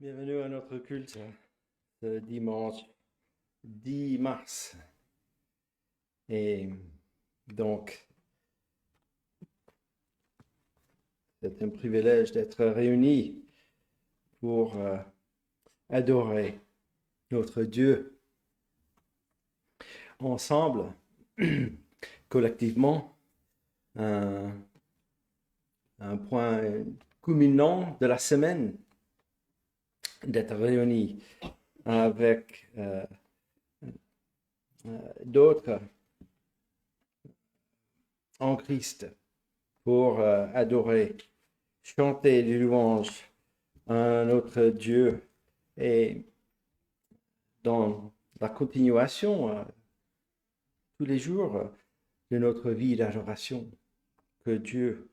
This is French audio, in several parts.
Bienvenue à notre culte ce dimanche 10 mars. Et donc, c'est un privilège d'être réunis pour adorer notre Dieu ensemble, collectivement. Un point culminant de la semaine, d'être réunis avec d'autres en Christ pour adorer, chanter des louanges à notre Dieu. Et dans la continuation, tous les jours de notre vie d'adoration que Dieu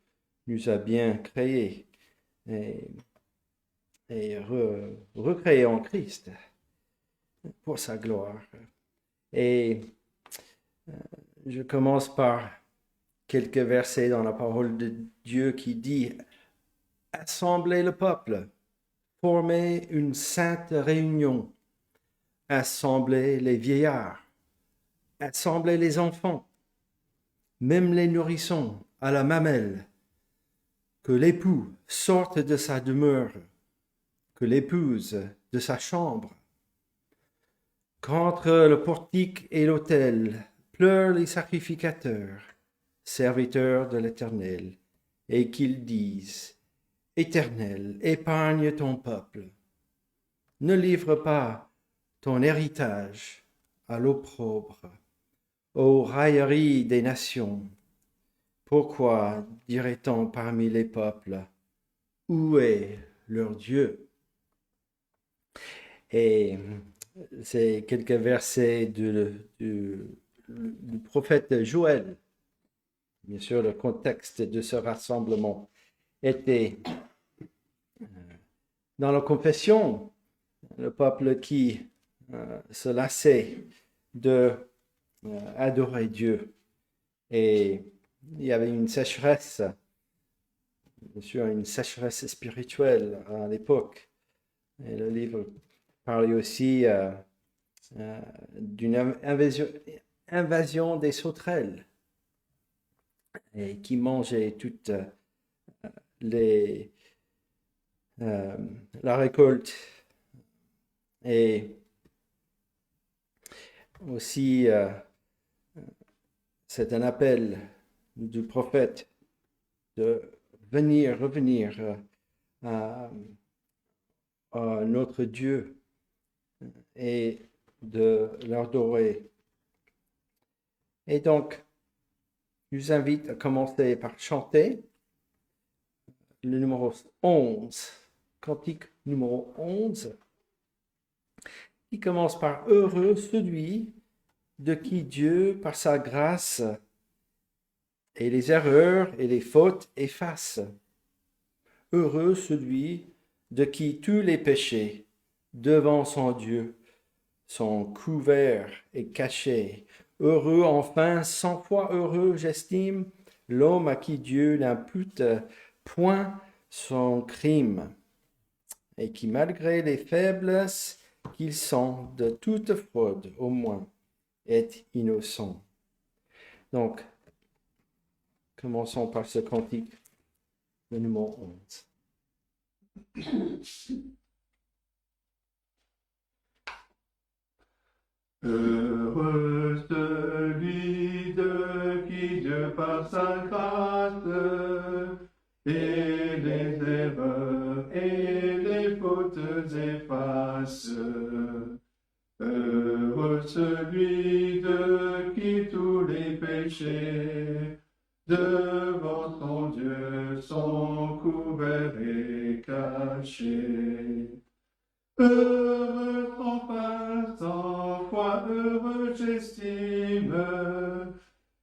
nous a bien créés et recréés en Christ pour sa gloire. Et je commence par quelques versets dans la parole de Dieu qui dit « Assemblez le peuple, formez une sainte réunion, assemblez les vieillards, assemblez les enfants, même les nourrissons à la mamelle, que l'époux sorte de sa demeure, que l'épouse de sa chambre, qu'entre le portique et l'autel pleurent les sacrificateurs, serviteurs de l'Éternel, et qu'ils disent, Éternel, épargne ton peuple. Ne livre pas ton héritage à l'opprobre, aux railleries des nations. Pourquoi dirait-on parmi les peuples, où est leur Dieu? Et c'est quelques versets du prophète Joël. Bien sûr, le contexte de ce rassemblement était dans la confession, le peuple qui se lassait de adorer Dieu. Et il y avait une sécheresse, bien sûr, une sécheresse spirituelle à l'époque. Et le livre parlait aussi d'une invasion des sauterelles et qui mangeaient toute la récolte. Et aussi, c'est un appel du prophète de revenir à notre Dieu et de l'adorer. Et donc, je vous invite à commencer par chanter le numéro 11, cantique numéro 11, qui commence par « Heureux celui de qui Dieu, par sa grâce, et les erreurs et les fautes efface. Heureux celui de qui tous les péchés devant son Dieu sont couverts et cachés. Heureux enfin, 100 fois heureux, j'estime, l'homme à qui Dieu n'impute point son crime, et qui, malgré les faiblesses qu'ils sont de toute fraude, au moins, est innocent. » Donc, commençons par ce cantique, le numéro 11. Heureux celui de qui Dieu par sa grâce et les erreurs et les fautes efface. Heureux celui de qui tous les péchés devant son Dieu sont couverts et cachés. Heureux enfin, 100 fois heureux j'estime,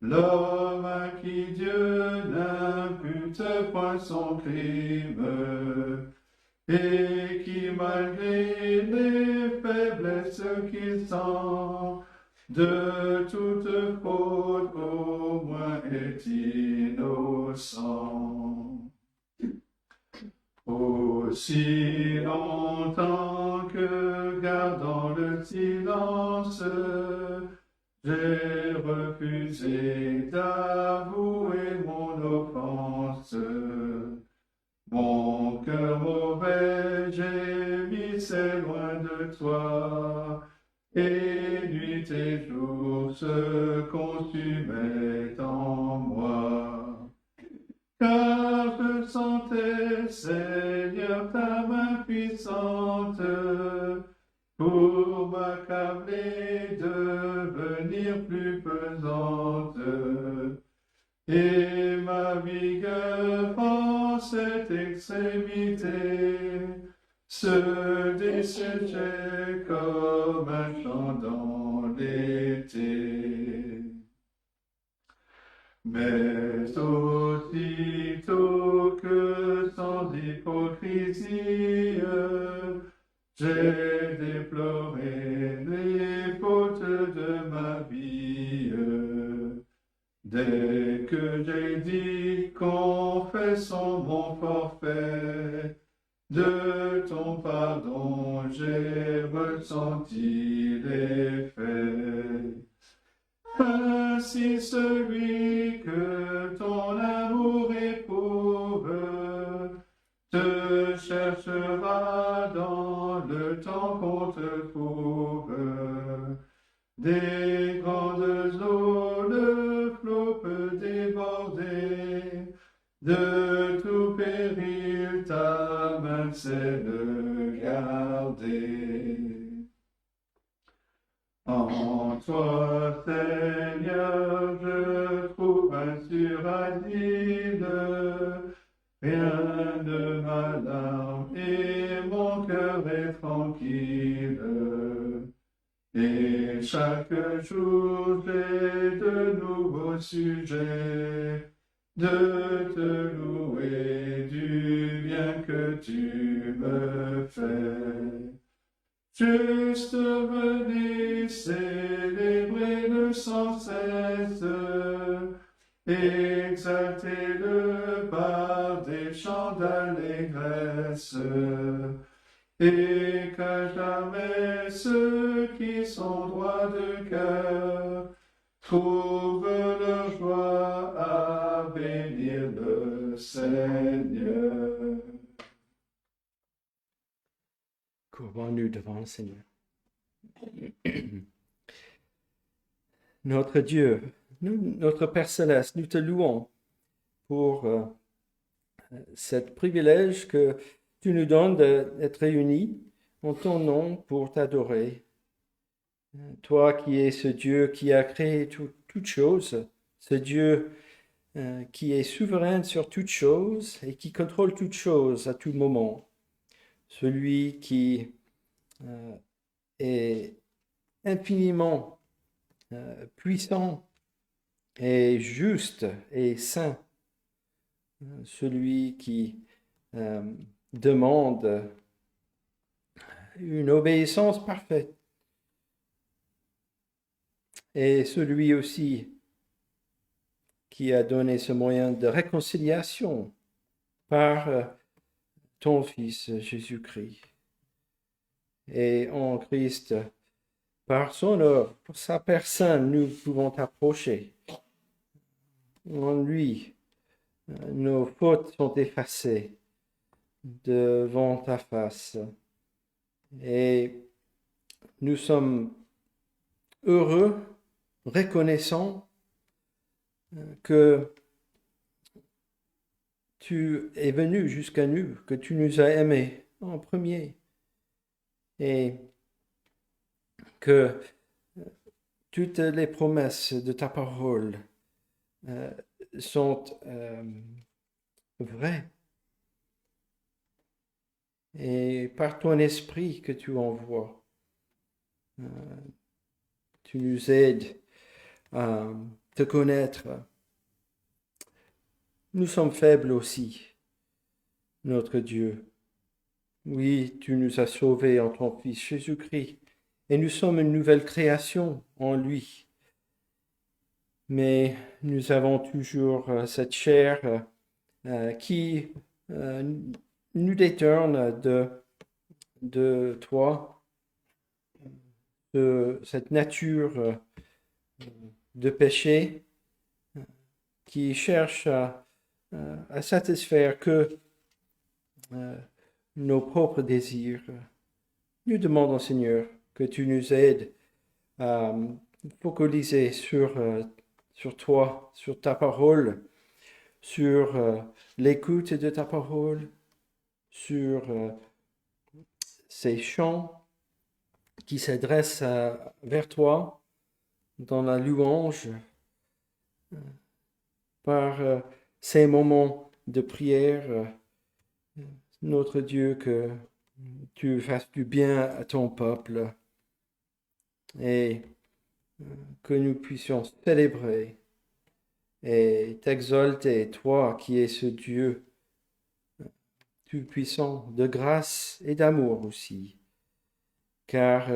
l'homme à qui Dieu n'impute point son crime, et qui malgré les faiblesses qu'il sent, de toute faute au moins est innocent. Ô Aussi longtemps que gardant le silence, j'ai refusé d'avouer mon offense. Mon cœur mauvais, j'ai mis c'est loin de toi, et nuit et jour se consumaient en moi. Car je sentais, Seigneur, ta main puissante pour m'accabler, devenir plus pesante. Et ma vigueur en cette extrémité se desséchait comme un champ dans l'été. Mais aussitôt que sans hypocrisie, j'ai déploré les fautes de ma vie. Dès que j'ai dit, confessons mon forfait, de ton pardon j'ai ressenti l'effet. Ainsi celui que ton amour éprouve te cherchera dans le temps qu'on te trouve. Des grandes eaux, le flot peut déborder. De tout péril, ta main sait le garder. En toi, Seigneur, je trouve un sûr asile. Rien ne m'alarme et mon cœur est tranquille. Et chaque jour j'ai de nouveaux sujets de te louer du bien que tu me fais. Juste venez célébrer-le sans cesse, exaltez-le par des chants d'allégresse. Et qu'à jamais ceux qui sont droits de cœur trouvent leur joie à bénir le Seigneur. Courbons-nous devant le Seigneur. Notre Dieu, notre Père Céleste, nous te louons pour ce privilège que tu nous donnes d'être réunis en ton nom pour t'adorer. Toi qui es ce Dieu qui a créé toutes choses, ce Dieu qui est souverain sur toutes choses et qui contrôle toutes choses à tout moment. Celui qui est infiniment puissant et juste et saint. Celui qui demande une obéissance parfaite. Et celui aussi qui a donné ce moyen de réconciliation par ton Fils Jésus-Christ. Et en Christ, par son œuvre, par sa personne, nous pouvons t'approcher. En lui, nos fautes sont effacées devant ta face. Et nous sommes heureux, reconnaissants que tu es venu jusqu'à nous, que tu nous as aimés en premier et que toutes les promesses de ta parole sont vraies. Et par ton esprit que tu envoies, tu nous aides à te connaître. Nous sommes faibles aussi, notre Dieu. Oui, tu nous as sauvés en ton Fils Jésus-Christ, et nous sommes une nouvelle création en lui. Mais nous avons toujours cette chair qui nous détourne de toi, de cette nature de péché qui cherche à satisfaire que nos propres désirs. Nous demandons, Seigneur, que tu nous aides à focaliser sur toi, sur ta parole, sur l'écoute de ta parole, sur ces chants qui s'adressent vers toi dans la louange, par ces moments de prière, notre Dieu, que tu fasses du bien à ton peuple et que nous puissions célébrer et t'exalter, toi qui es ce Dieu tout-puissant de grâce et d'amour aussi, car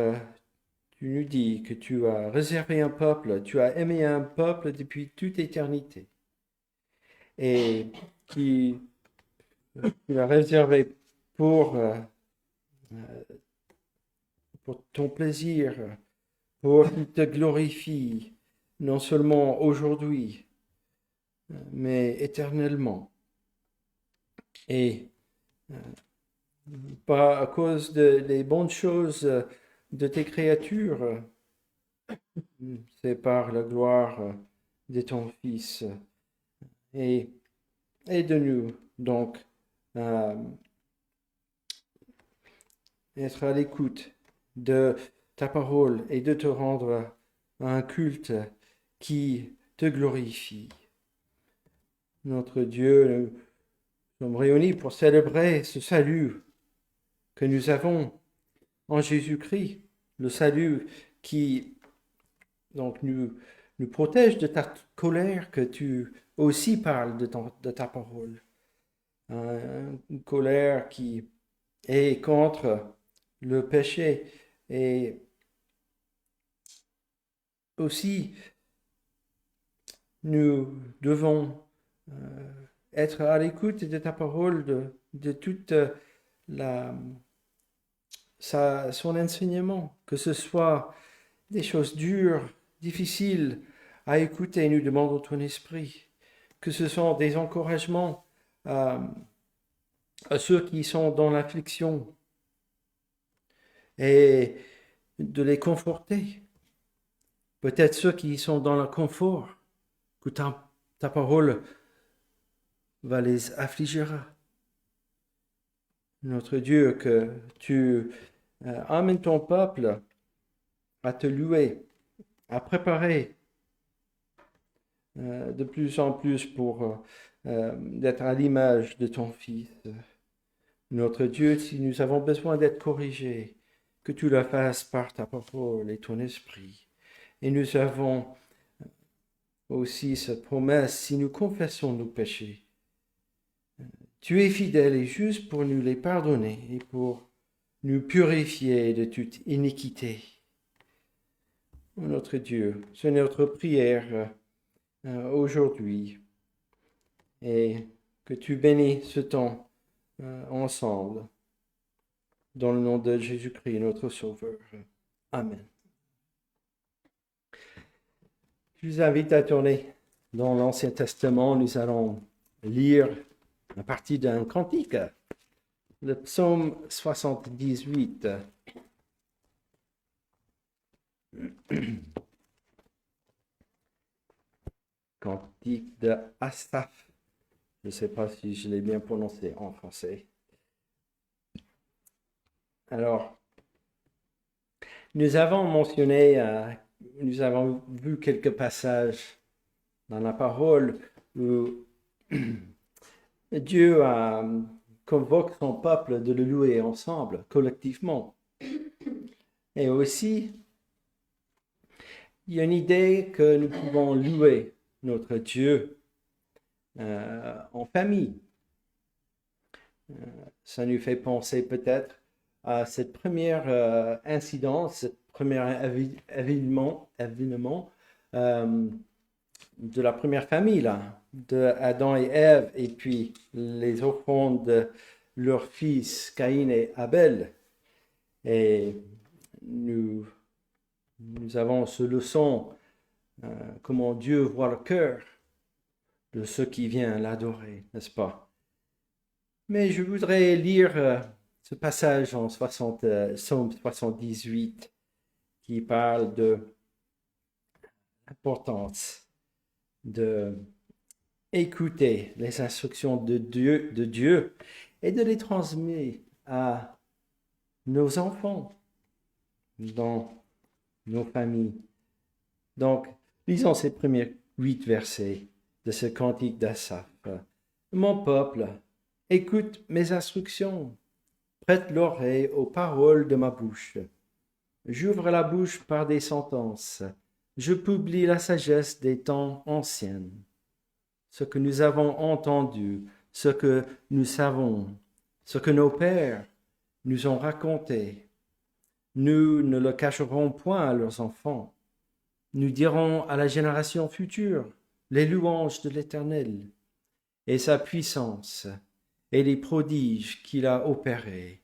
tu nous dis que tu as réservé un peuple, tu as aimé un peuple depuis toute éternité et qui tu l'as réservé pour, pour ton plaisir, pour qu'il te glorifie, non seulement aujourd'hui, mais éternellement. Et pas à cause des bonnes choses de tes créatures, c'est par la gloire de ton Fils. Et aide-nous donc à être à l'écoute de ta parole et de te rendre un culte qui te glorifie. Notre Dieu, nous sommes réunis pour célébrer ce salut que nous avons en Jésus-Christ, le salut qui donc nous protège de ta colère, que tu aussi parles de ta parole. Une colère qui est contre le péché et aussi nous devons être à l'écoute de ta parole, de toute son enseignement, que ce soit des choses dures, difficiles à écouter, nous demandons ton esprit, que ce sont des encouragements à ceux qui sont dans l'affliction et de les conforter. Peut-être ceux qui sont dans le confort, que ta parole va les affligera. Notre Dieu, que tu amènes ton peuple à te louer, à préparer de plus en plus pour d'être à l'image de ton Fils. Notre Dieu, si nous avons besoin d'être corrigés, que tu le fasses par ta parole et ton esprit. Et nous avons aussi cette promesse, si nous confessons nos péchés, tu es fidèle et juste pour nous les pardonner et pour nous purifier de toute iniquité. Notre Dieu, c'est notre prière aujourd'hui et que tu bénis ce temps ensemble dans le nom de Jésus-Christ, notre Sauveur. Amen. Je vous invite à tourner dans l'Ancien Testament. Nous allons lire à partir d'un cantique, le psaume 78. Cantique de Asaph. Je ne sais pas si je l'ai bien prononcé en français. Alors, nous avons vu quelques passages dans la parole où Dieu convoque son peuple de le louer ensemble, collectivement. Et aussi, il y a une idée que nous pouvons louer notre Dieu en famille. Ça nous fait penser peut-être à cette première incidence, ce premier événement de la première famille, là, de Adam et Ève, et puis les offrandes leurs fils Caïn et Abel. Et nous avons ce leçon, comment Dieu voit le cœur de ceux qui viennent l'adorer, n'est-ce pas? Mais je voudrais lire ce passage en Psaume 78 qui parle de l'importance de écouter les instructions de Dieu et de les transmettre à nos enfants dans nos familles. Donc, lisons ces premiers 8 versets de ce cantique d'Asaph. Mon peuple, écoute mes instructions, prête l'oreille aux paroles de ma bouche. J'ouvre la bouche par des sentences, je publie la sagesse des temps anciens. Ce que nous avons entendu, ce que nous savons, ce que nos pères nous ont raconté. Nous ne le cacherons point à leurs enfants. Nous dirons à la génération future les louanges de l'Éternel et sa puissance et les prodiges qu'il a opérés.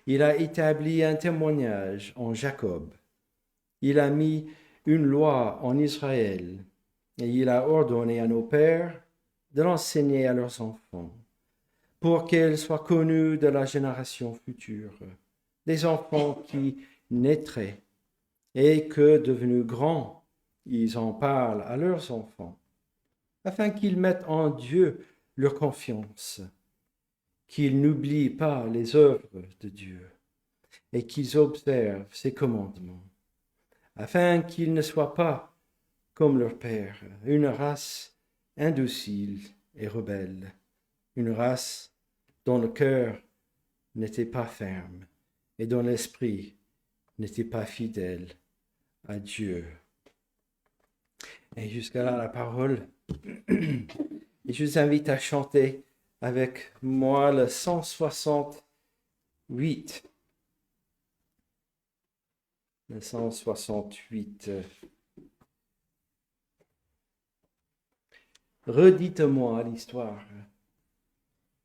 Il a établi un témoignage en Jacob. Il a mis une loi en Israël. Et il a ordonné à nos pères de l'enseigner à leurs enfants, pour qu'elle soit connue de la génération future, des enfants qui naîtraient, et que, devenus grands, ils en parlent à leurs enfants, afin qu'ils mettent en Dieu leur confiance, qu'ils n'oublient pas les œuvres de Dieu, et qu'ils observent ses commandements, afin qu'ils ne soient pas comme leur père, une race indocile et rebelle, une race dont le cœur n'était pas ferme et dont l'esprit n'était pas fidèle à Dieu. Et jusqu'à là la parole. Et je vous invite à chanter avec moi le 168. Le 168. Redites-moi l'histoire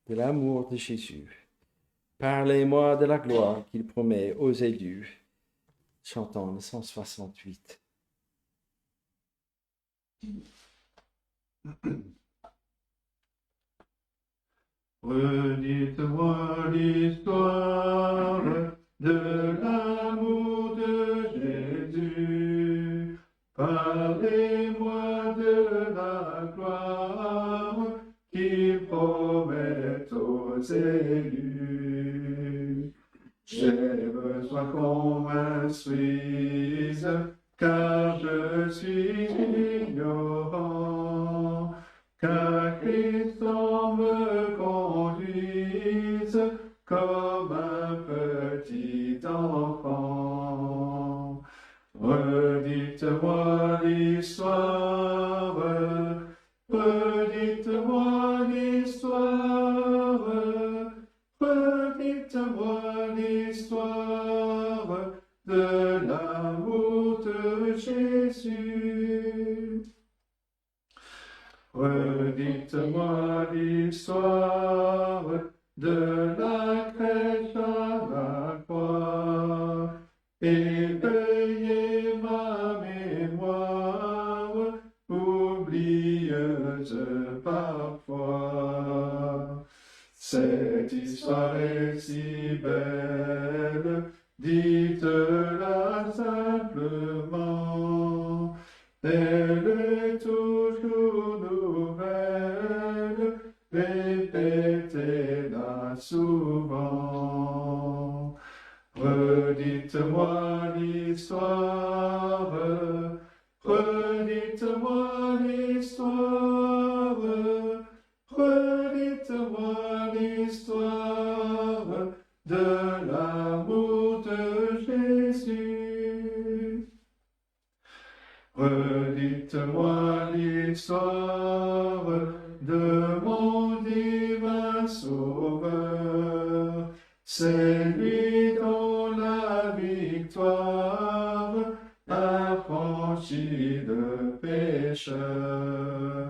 de l'amour de Jésus. Parlez-moi de la gloire qu'il promet aux élus. Chantons le 168. Redites-moi l'histoire de l'amour de Jésus. Parlez-moi de la gloire qu'il promet aux élus. J'ai besoin qu'on m'instruise, car je suis ignorant, qu'un Christ me conduise comme un petit enfant. Redites-moi l'histoire, redites-moi l'histoire, redites-moi l'histoire de l'amour de Jésus. Redites-moi l'histoire de la crèche à la croix. Éveillez ma mémoire, oublieuse parfois. Cette histoire est si belle, dites-la simplement. Elle est toujours nouvelle, répétez-la souvent. Redites-moi l'histoire, redites-moi l'histoire, redites-moi l'histoire de l'amour de Jésus. Redites-moi l'histoire de mon divin Sauveur. C'est lui dont la victoire a franchi le pécheur.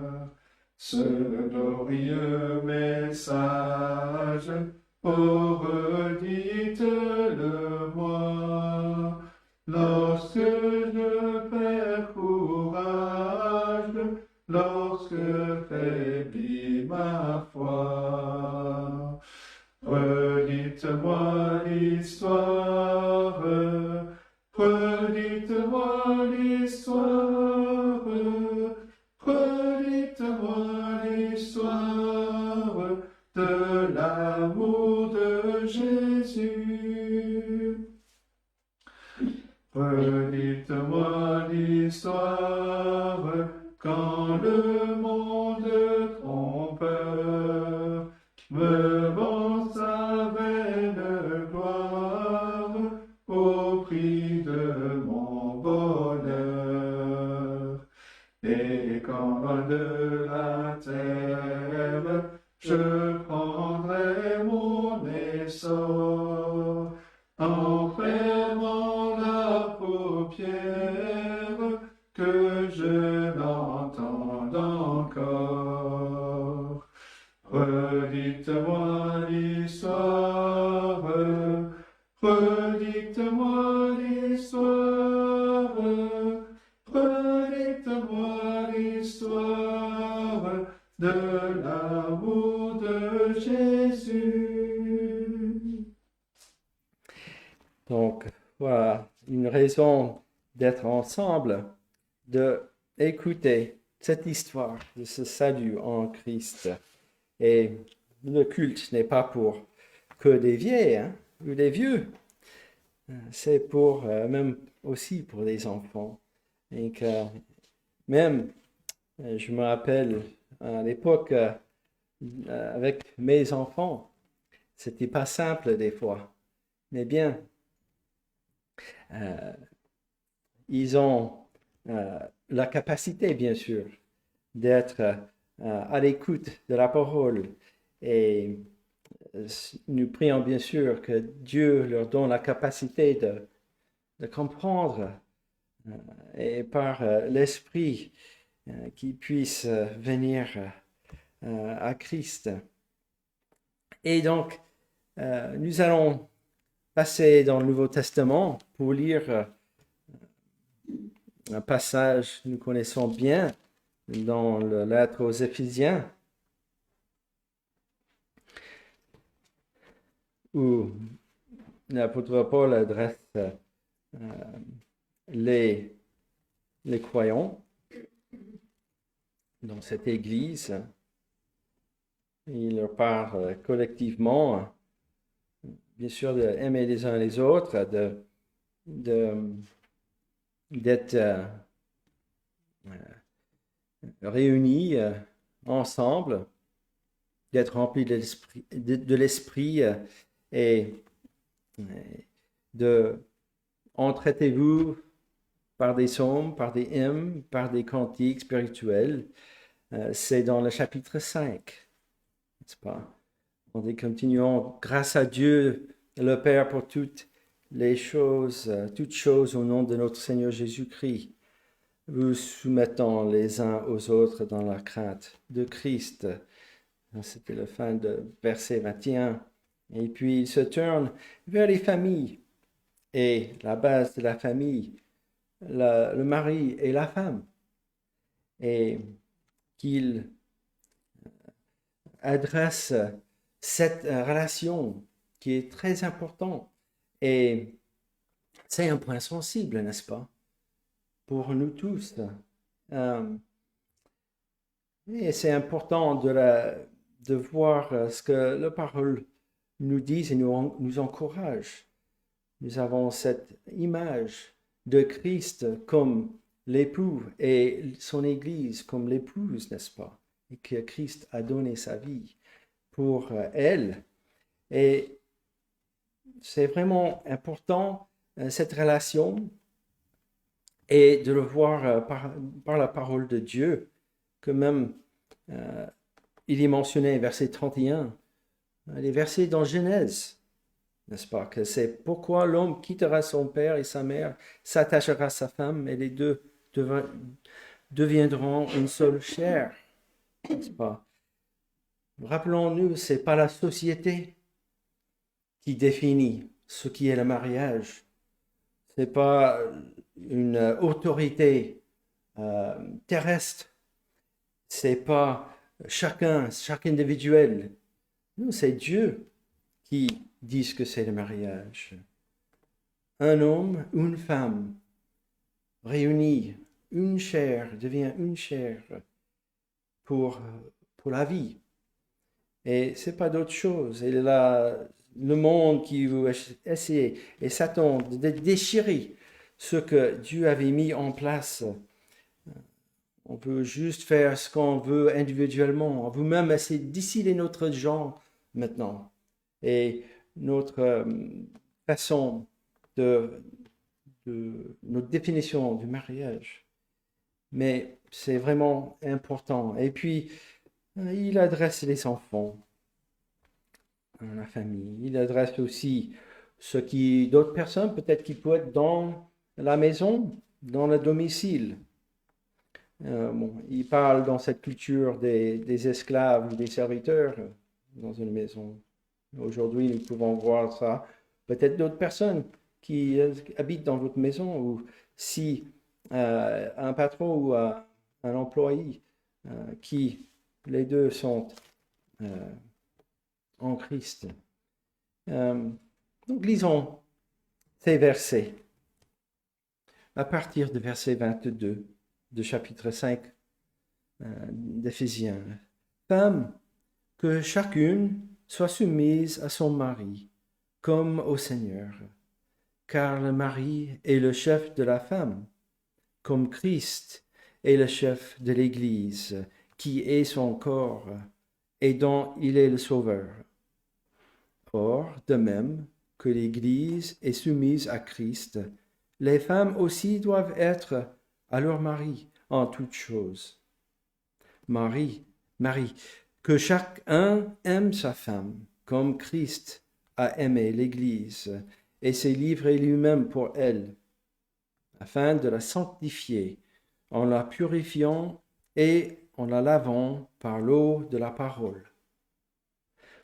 Ce glorieux message Oh, redites-le-moi, lorsque je perds courage, lorsque faiblit ma foi. Redites-moi l'histoire, redites-moi l'histoire, redites-moi l'histoire de l'amour de Jésus. Redites-moi l'histoire quand le monde trompeur me vend sa vaine gloire au prix de mon bonheur. Et quand de la terre je prendrai mon essor, en fermant la paupière, que je l'entende encore. Redites-moi l'histoire, redites-moi l'histoire, redites-moi l'histoire de l'amour de Jésus. Donc, voilà, une raison d'être ensemble, de écouter cette histoire de ce salut en Christ. Et le culte n'est pas pour que des vieilles ou des vieux. C'est pour même aussi pour les enfants. Et que même, je me rappelle à l'époque avec mes enfants, c'était pas simple des fois. Mais bien, ils ont la capacité, bien sûr, d'être à l'écoute de la parole. Et nous prions bien sûr que Dieu leur donne la capacité de comprendre et par l'Esprit qu'ils puissent venir à Christ. Et donc, nous allons passer dans le Nouveau Testament pour lire un passage que nous connaissons bien dans la lettre aux Éphésiens, où l'apôtre Paul adresse les croyants dans cette église. Il leur parle collectivement, bien sûr, d'aimer les uns les autres, d'être réunis ensemble, d'être remplis de l'esprit et traitez-vous par des psaumes, par des hymnes, par des cantiques spirituels. C'est dans le chapitre 5, n'est-ce pas? On dit, continuons, grâce à Dieu, le Père, pour toutes choses au nom de notre Seigneur Jésus-Christ, vous soumettant les uns aux autres dans la crainte de Christ. C'était la fin de verset 21. Et puis il se tourne vers les familles. Et la base de la famille, le mari et la femme. Et qu'il adresse cette relation qui est très importante. Et c'est un point sensible, n'est-ce pas? Pour nous tous. Et c'est important de voir ce que la parole nous dit et nous encourage. Nous avons cette image de Christ comme l'époux et son Église comme l'épouse, n'est-ce pas? Et que Christ a donné sa vie pour elle. Et c'est vraiment important, cette relation, et de le voir par la parole de Dieu, que même il est mentionné, verset 31, les versets dans Genèse, n'est-ce pas, que c'est pourquoi l'homme quittera son père et sa mère, s'attachera à sa femme, et les deux deviendront une seule chair, n'est-ce pas? Rappelons-nous, c'est pas la société qui définit ce qui est le mariage. Ce n'est pas une autorité terrestre. Ce n'est pas chaque individuel. Non, c'est Dieu qui dit que c'est le mariage. Un homme, une femme, réunis, une chair, devient une chair pour la vie. Et c'est pas d'autre chose. Et là, le monde qui veut essayer, et Satan, de déchirer ce que Dieu avait mis en place. On peut juste faire ce qu'on veut individuellement. On veut même essayer de décider notre genre maintenant. Et notre façon de notre définition du mariage. Mais c'est vraiment important. Et puis, il adresse les enfants, la famille. Il adresse aussi d'autres personnes, peut-être qui peuvent être dans la maison, dans le domicile. Il parle dans cette culture des esclaves ou des serviteurs dans une maison. Aujourd'hui, nous pouvons voir ça. Peut-être d'autres personnes qui habitent dans votre maison, ou si un patron ou un employé qui les deux sont en Christ. Donc lisons ces versets à partir de verset 22 de chapitre 5 d'Éphésiens. Femme, que chacune soit soumise à son mari, comme au Seigneur, car le mari est le chef de la femme, comme Christ est le chef de l'Église, qui est son corps, et dont il est le sauveur. Or, de même que l'Église est soumise à Christ, les femmes aussi doivent être à leur mari en toutes choses. Marie, que chacun aime sa femme, comme Christ a aimé l'Église, et s'est livré lui-même pour elle, afin de la sanctifier, en la purifiant et en la lavant par l'eau de la parole,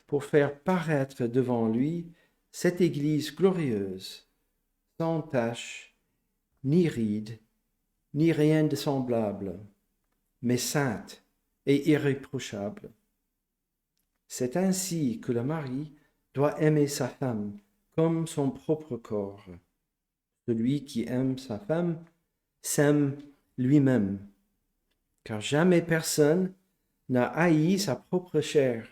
pour faire paraître devant lui cette Église glorieuse, sans tache, ni ride, ni rien de semblable, mais sainte et irréprochable. C'est ainsi que le mari doit aimer sa femme comme son propre corps. Celui qui aime sa femme s'aime lui-même, car jamais personne n'a haï sa propre chair,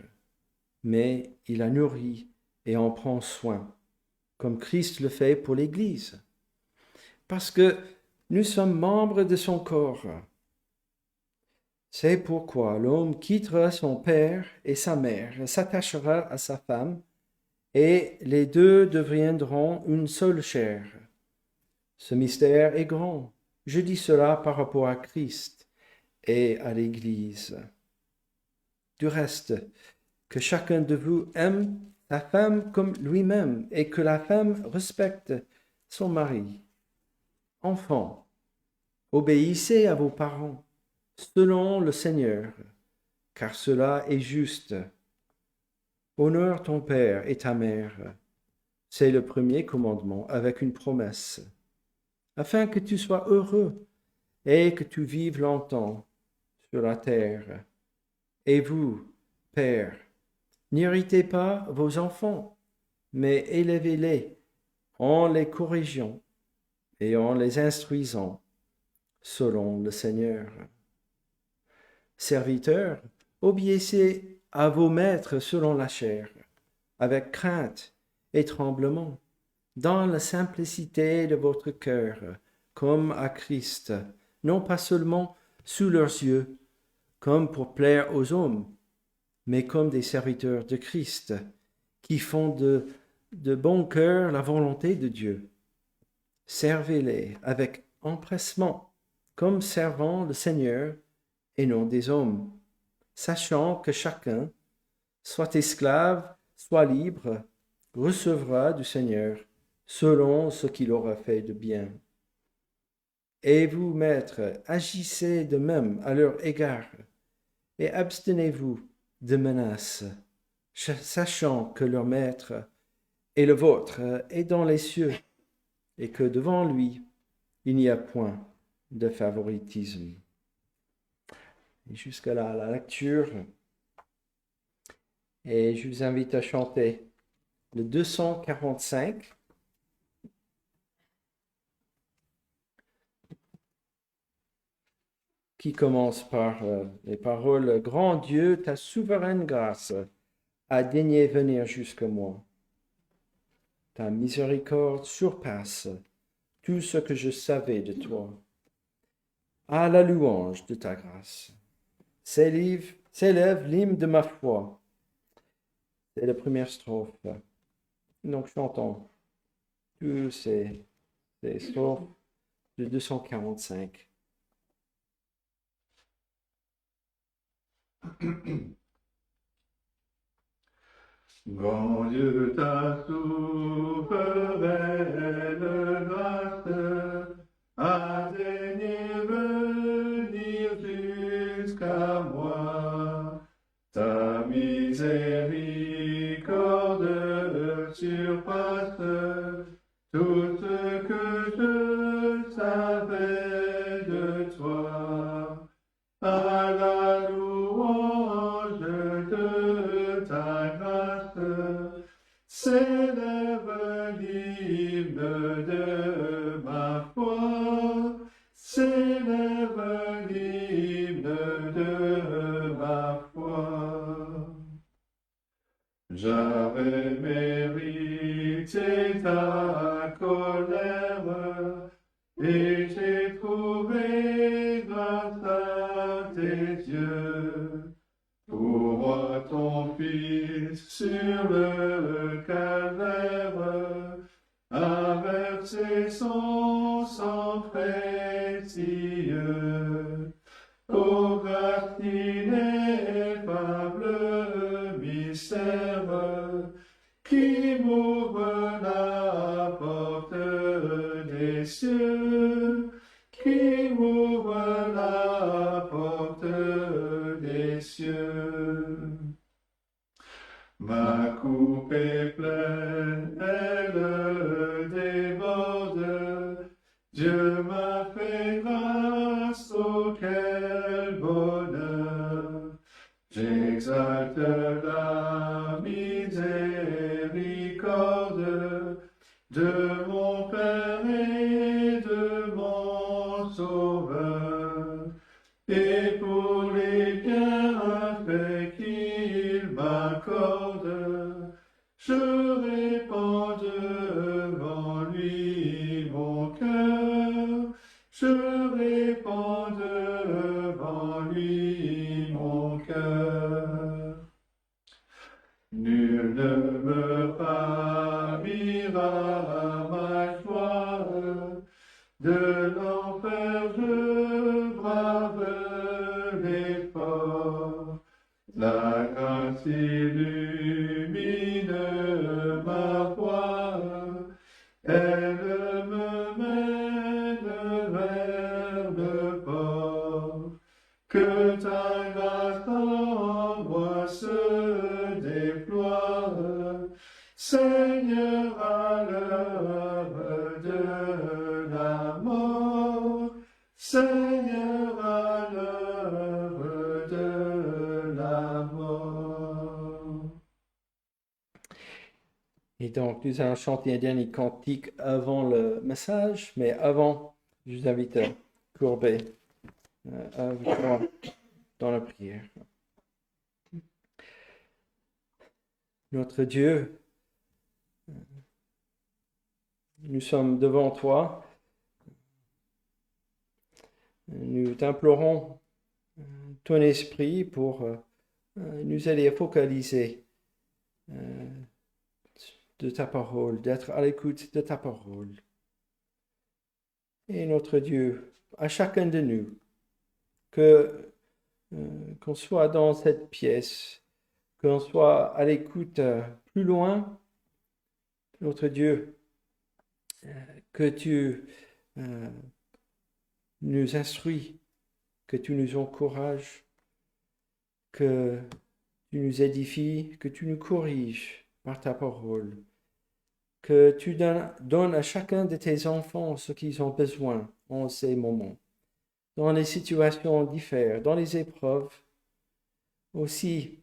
mais il la nourrit et en prend soin, comme Christ le fait pour l'Église, parce que nous sommes membres de son corps. C'est pourquoi l'homme quittera son père et sa mère, s'attachera à sa femme, et les deux deviendront une seule chair. Ce mystère est grand. Je dis cela par rapport à Christ et à l'Église. Du reste, que chacun de vous aime sa femme comme lui-même, et que la femme respecte son mari. Enfants, obéissez à vos parents, selon le Seigneur, car cela est juste. Honore ton père et ta mère. C'est le premier commandement avec une promesse, afin que tu sois heureux et que tu vives longtemps sur la terre. Et vous, pères, n'irritez pas vos enfants, mais élevez-les en les corrigeant et en les instruisant selon le Seigneur. Serviteurs, obéissez à vos maîtres selon la chair, avec crainte et tremblement, dans la simplicité de votre cœur, comme à Christ, non pas seulement sous leurs yeux, comme pour plaire aux hommes, mais comme des serviteurs de Christ, qui font de bon cœur la volonté de Dieu. Servez-les avec empressement, comme servant le Seigneur et non des hommes, sachant que chacun, soit esclave, soit libre, recevra du Seigneur selon ce qu'il aura fait de bien. Et vous, maîtres, agissez de même à leur égard, et abstenez-vous de menaces, sachant que leur maître et le vôtre est dans les cieux, et que devant lui, il n'y a point de favoritisme. Et jusqu'à là, la lecture. Et je vous invite à chanter le 245. Qui commence par les paroles « Grand Dieu, ta souveraine grâce a daigné venir jusqu'à moi. Ta miséricorde surpasse tout ce que je savais de toi. À la louange de ta grâce. S'élève l'hymne de ma foi. » C'est la première strophe. Donc chantons tous ces strophes de 245. Grand Dieu, ta souveraine grâce a daigné venir jusqu'à moi. Ta miséricorde surpasse tout ce que je savais de toi. À la louange de ta grâce, s'élève l'hymne de ma foi, s'élève l'hymne de ma foi. J'avais mérité ta colère, et j'ai trouvé grâce à tes yeux. Pour moi, ton Fils sur le calvaire a versé son sang précieux. Ô grâce ineffable mystère, qui m'ouvre la porte des cieux, qui m'ouvre la porte des cieux. Ma coupe est pleine, elle déborde. Dieu m'a fait grâce, oh quel bonheur. J'exalte la miséricorde de mon Père et de mon Sauveur. Et pour les bienfaits qu'il m'accorde, je répands devant lui mon cœur, je répands devant lui mon cœur. Nul ne me ravira ma joie, de l'enfer je brave l'effort. La grâce illumine ma voie, elle me mène vers le port. Que ta grâce en moi se déploie, Seigneur, à l'heure de la mort, Seigneur, à l'heure de la mort. Et donc, nous allons chanter un dernier cantique avant le message, mais avant, je vous invite à courber avec moi dans la prière. Notre Dieu, nous sommes devant toi. Nous t'implorons ton esprit pour nous aider à focaliser de ta parole, d'être à l'écoute de ta parole. Et notre Dieu, à chacun de nous, qu'on soit dans cette pièce, qu'on soit à l'écoute plus loin, notre Dieu, que tu nous instruis, que tu nous encourages, que tu nous édifies, que tu nous corriges par ta parole, que tu donnes à chacun de tes enfants ce qu'ils ont besoin en ces moments, dans les situations différentes, dans les épreuves, aussi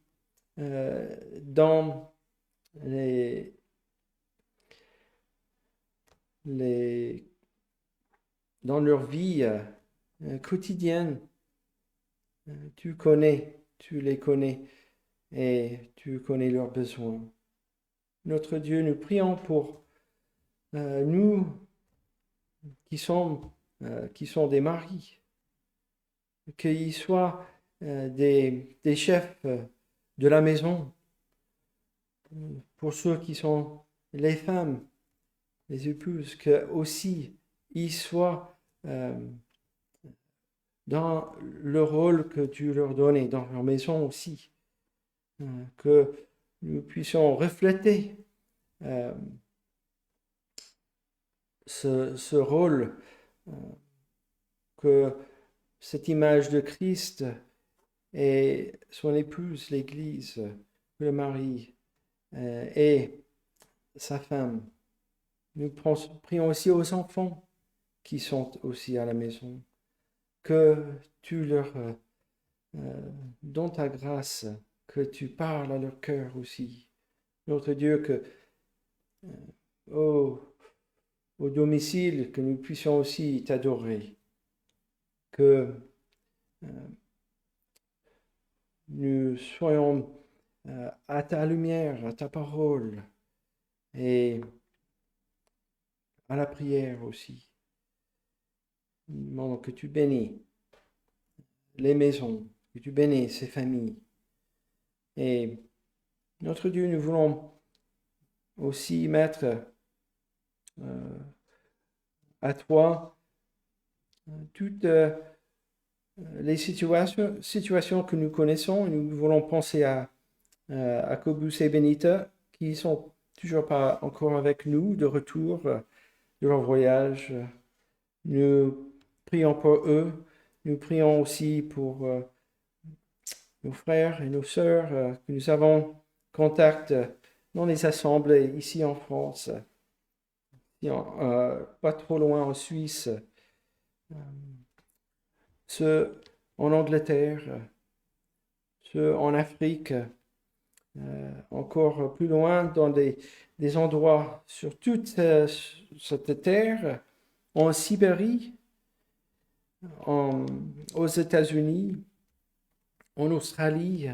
dans dans leur vie quotidienne. Tu les connais et tu connais leurs besoins. Notre Dieu, nous prions pour nous qui sont des maris, qu'ils soient des chefs de la maison, pour ceux qui sont les femmes, les épouses, que aussi ils soient dans le rôle que tu leur donnes dans leur maison aussi, que nous puissions refléter ce rôle, que cette image de Christ et son épouse, l'Église, le mari et sa femme. Nous prions aussi aux enfants qui sont aussi à la maison, que tu leur donnes ta grâce, que tu parles à leur cœur aussi. Notre Dieu, que au domicile, que nous puissions aussi t'adorer, que nous soyons à ta lumière, à ta parole et à la prière aussi. Nous demandons que tu bénis les maisons, que tu bénis ces familles. Et notre Dieu, nous voulons aussi mettre à toi toutes les situations que nous connaissons. Nous voulons penser à Cobus et Benita, qui sont toujours pas encore avec nous, de retour de leur voyage. Nous prions pour eux. Nous prions aussi pour nos frères et nos sœurs que nous avons contact dans les assemblées ici en France, pas trop loin en Suisse, ceux en Angleterre, ceux en Afrique, encore plus loin dans des endroits sur toute cette terre, en Sibérie, aux États-Unis, en Australie,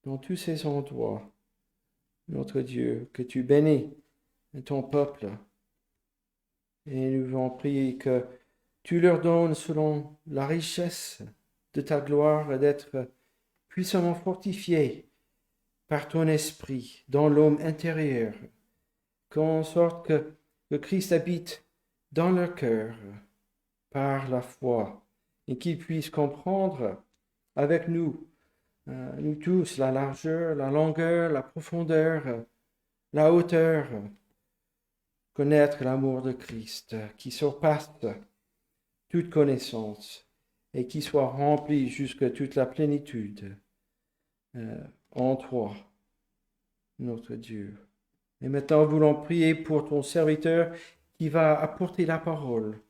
dans tous ces endroits. Notre Dieu, que tu bénis ton peuple. Et nous voulons prier que tu leur donnes selon la richesse de ta gloire d'être puissamment fortifiés par ton esprit dans l'homme intérieur, qu'en sorte que Christ habite dans leur cœur par la foi et qu'ils puissent comprendre avec nous, nous tous, la largeur, la longueur, la profondeur, la hauteur, connaître l'amour de Christ qui surpasse toute connaissance et qui soit rempli jusqu'à toute la plénitude en toi, notre Dieu. Et maintenant, nous voulons prier pour ton serviteur qui va apporter la parole,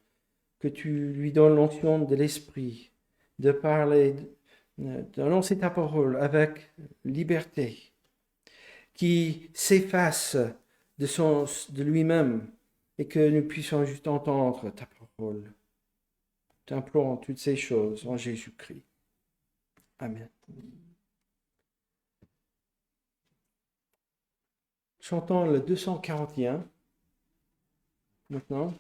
que tu lui donnes l'onction de l'Esprit, de parler, d'annoncer ta parole avec liberté, qui s'efface de lui-même et que nous puissions juste entendre ta parole. T'implorons toutes ces choses en Jésus-Christ. Amen. Chantons le 241 maintenant.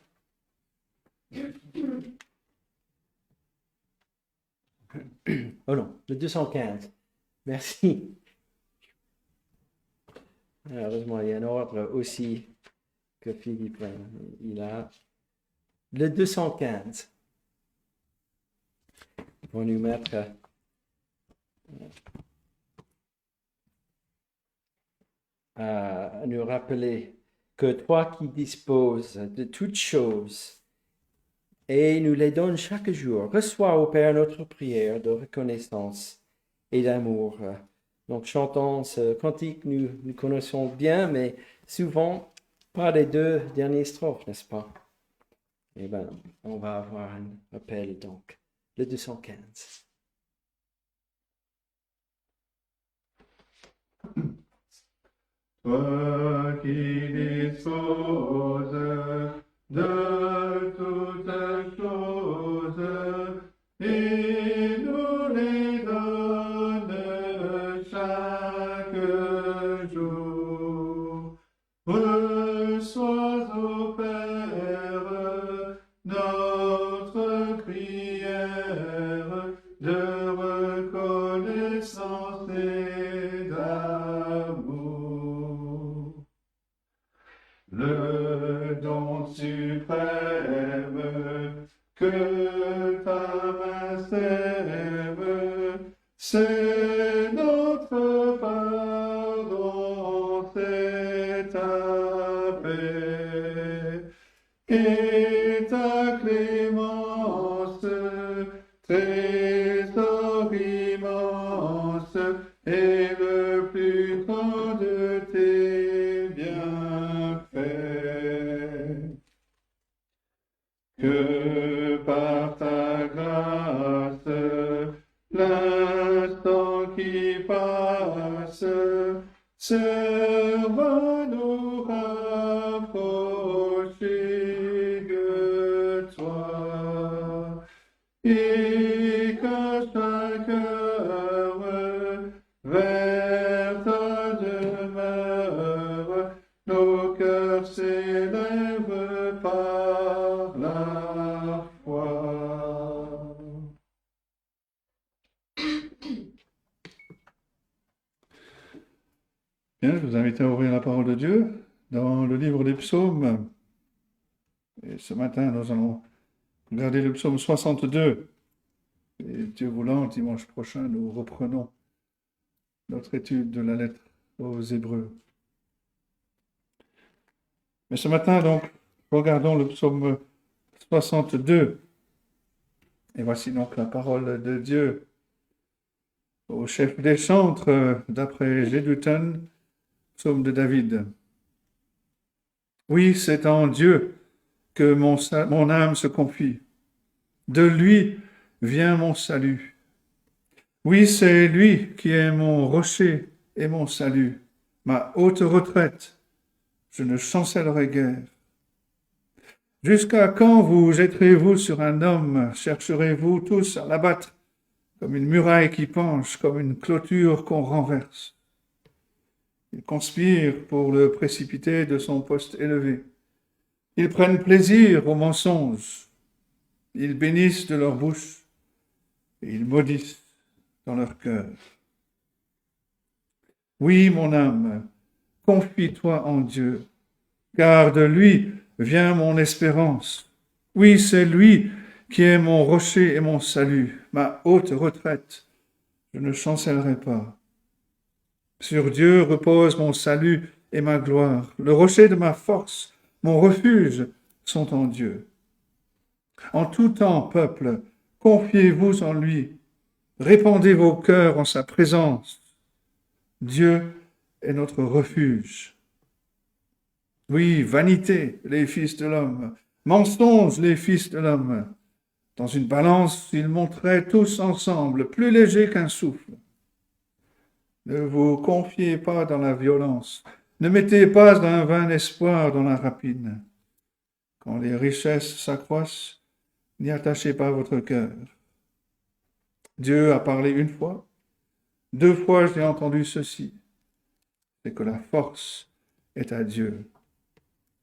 Oh non, le 215. Merci. Heureusement, il y a un ordre aussi que Philippe il a. Le 215. Pour nous mettre à nous rappeler que toi qui disposes de toutes choses et nous les donnes chaque jour, reçois au Père notre prière de reconnaissance et d'amour. Donc chantons ce cantique, nous connaissons bien, mais souvent Pas les deux dernières strophes, n'est-ce pas? Eh bien, on va avoir un appel, donc, le 215. Toi qui disposes de toutes choses et nous les donnes chaque jour. Reçois, ô Père, notre prière de reconnaissance et d'amour. Le don suprême que ta main sème, c'est notre pardon, c'est ta paix et ta clémence, trésor immense et le plus grand de tes bienfaits. Que par ta grâce, l'instant qui passe, serve à nous rapprocher de toi, et qu'à chaque heure, vers ta demeure, nos cœurs s'élèvent par la foi. Bien, je vous invite à ouvrir la parole de Dieu dans le livre des psaumes. Et ce matin, nous allons regarder le psaume 62. Et Dieu voulant, dimanche prochain, nous reprenons notre étude de la lettre aux Hébreux. Mais ce matin, donc, regardons le psaume 62. Et voici donc la parole de Dieu au chef des chantres, d'après Jeduthun, psaume de David. Oui, c'est en Dieu que mon âme se confie. De lui vient mon salut. Oui, c'est lui qui est mon rocher et mon salut, ma haute retraite. Je ne chancellerai guère. Jusqu'à quand vous jetterez-vous sur un homme? Chercherez-vous tous à l'abattre, comme une muraille qui penche, comme une clôture qu'on renverse? Ils conspirent pour le précipiter de son poste élevé. Ils prennent plaisir au mensonge. Ils bénissent de leur bouche et ils maudissent dans leur cœur. Oui, mon âme, confie-toi en Dieu, car de lui vient mon espérance. Oui, c'est lui qui est mon rocher et mon salut, ma haute retraite. Je ne chancellerai pas. Sur Dieu repose mon salut et ma gloire. Le rocher de ma force, mon refuge, sont en Dieu. En tout temps, peuple, confiez-vous en lui. Répandez vos cœurs en sa présence. Dieu est notre refuge. Oui, vanité, les fils de l'homme. Mensonge, les fils de l'homme. Dans une balance, ils monteraient tous ensemble, plus légers qu'un souffle. Ne vous confiez pas dans la violence. Ne mettez pas un vain espoir dans la rapine. Quand les richesses s'accroissent, n'y attachez pas votre cœur. Dieu a parlé une fois, 2 fois j'ai entendu ceci, c'est que la force est à Dieu.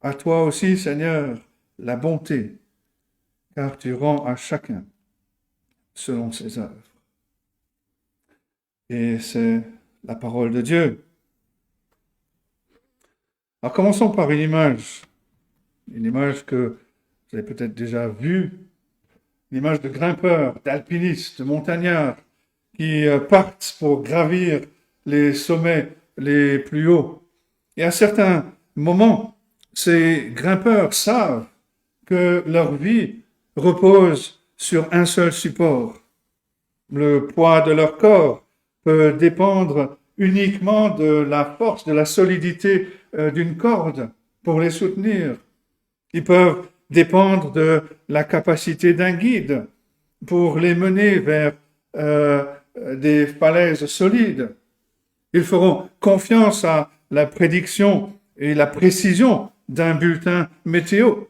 À toi aussi, Seigneur, la bonté, car tu rends à chacun selon ses œuvres. Et c'est la parole de Dieu. Alors commençons par une image que vous avez peut-être déjà vue, une image de grimpeurs, d'alpinistes, de montagnards qui partent pour gravir les sommets les plus hauts. Et à certains moments, ces grimpeurs savent que leur vie repose sur un seul support. Le poids de leur corps peut dépendre uniquement de la force, de la solidité d'une corde pour les soutenir. Ils peuvent dépendre de la capacité d'un guide pour les mener vers des falaises solides. Ils feront confiance à la prédiction et la précision d'un bulletin météo.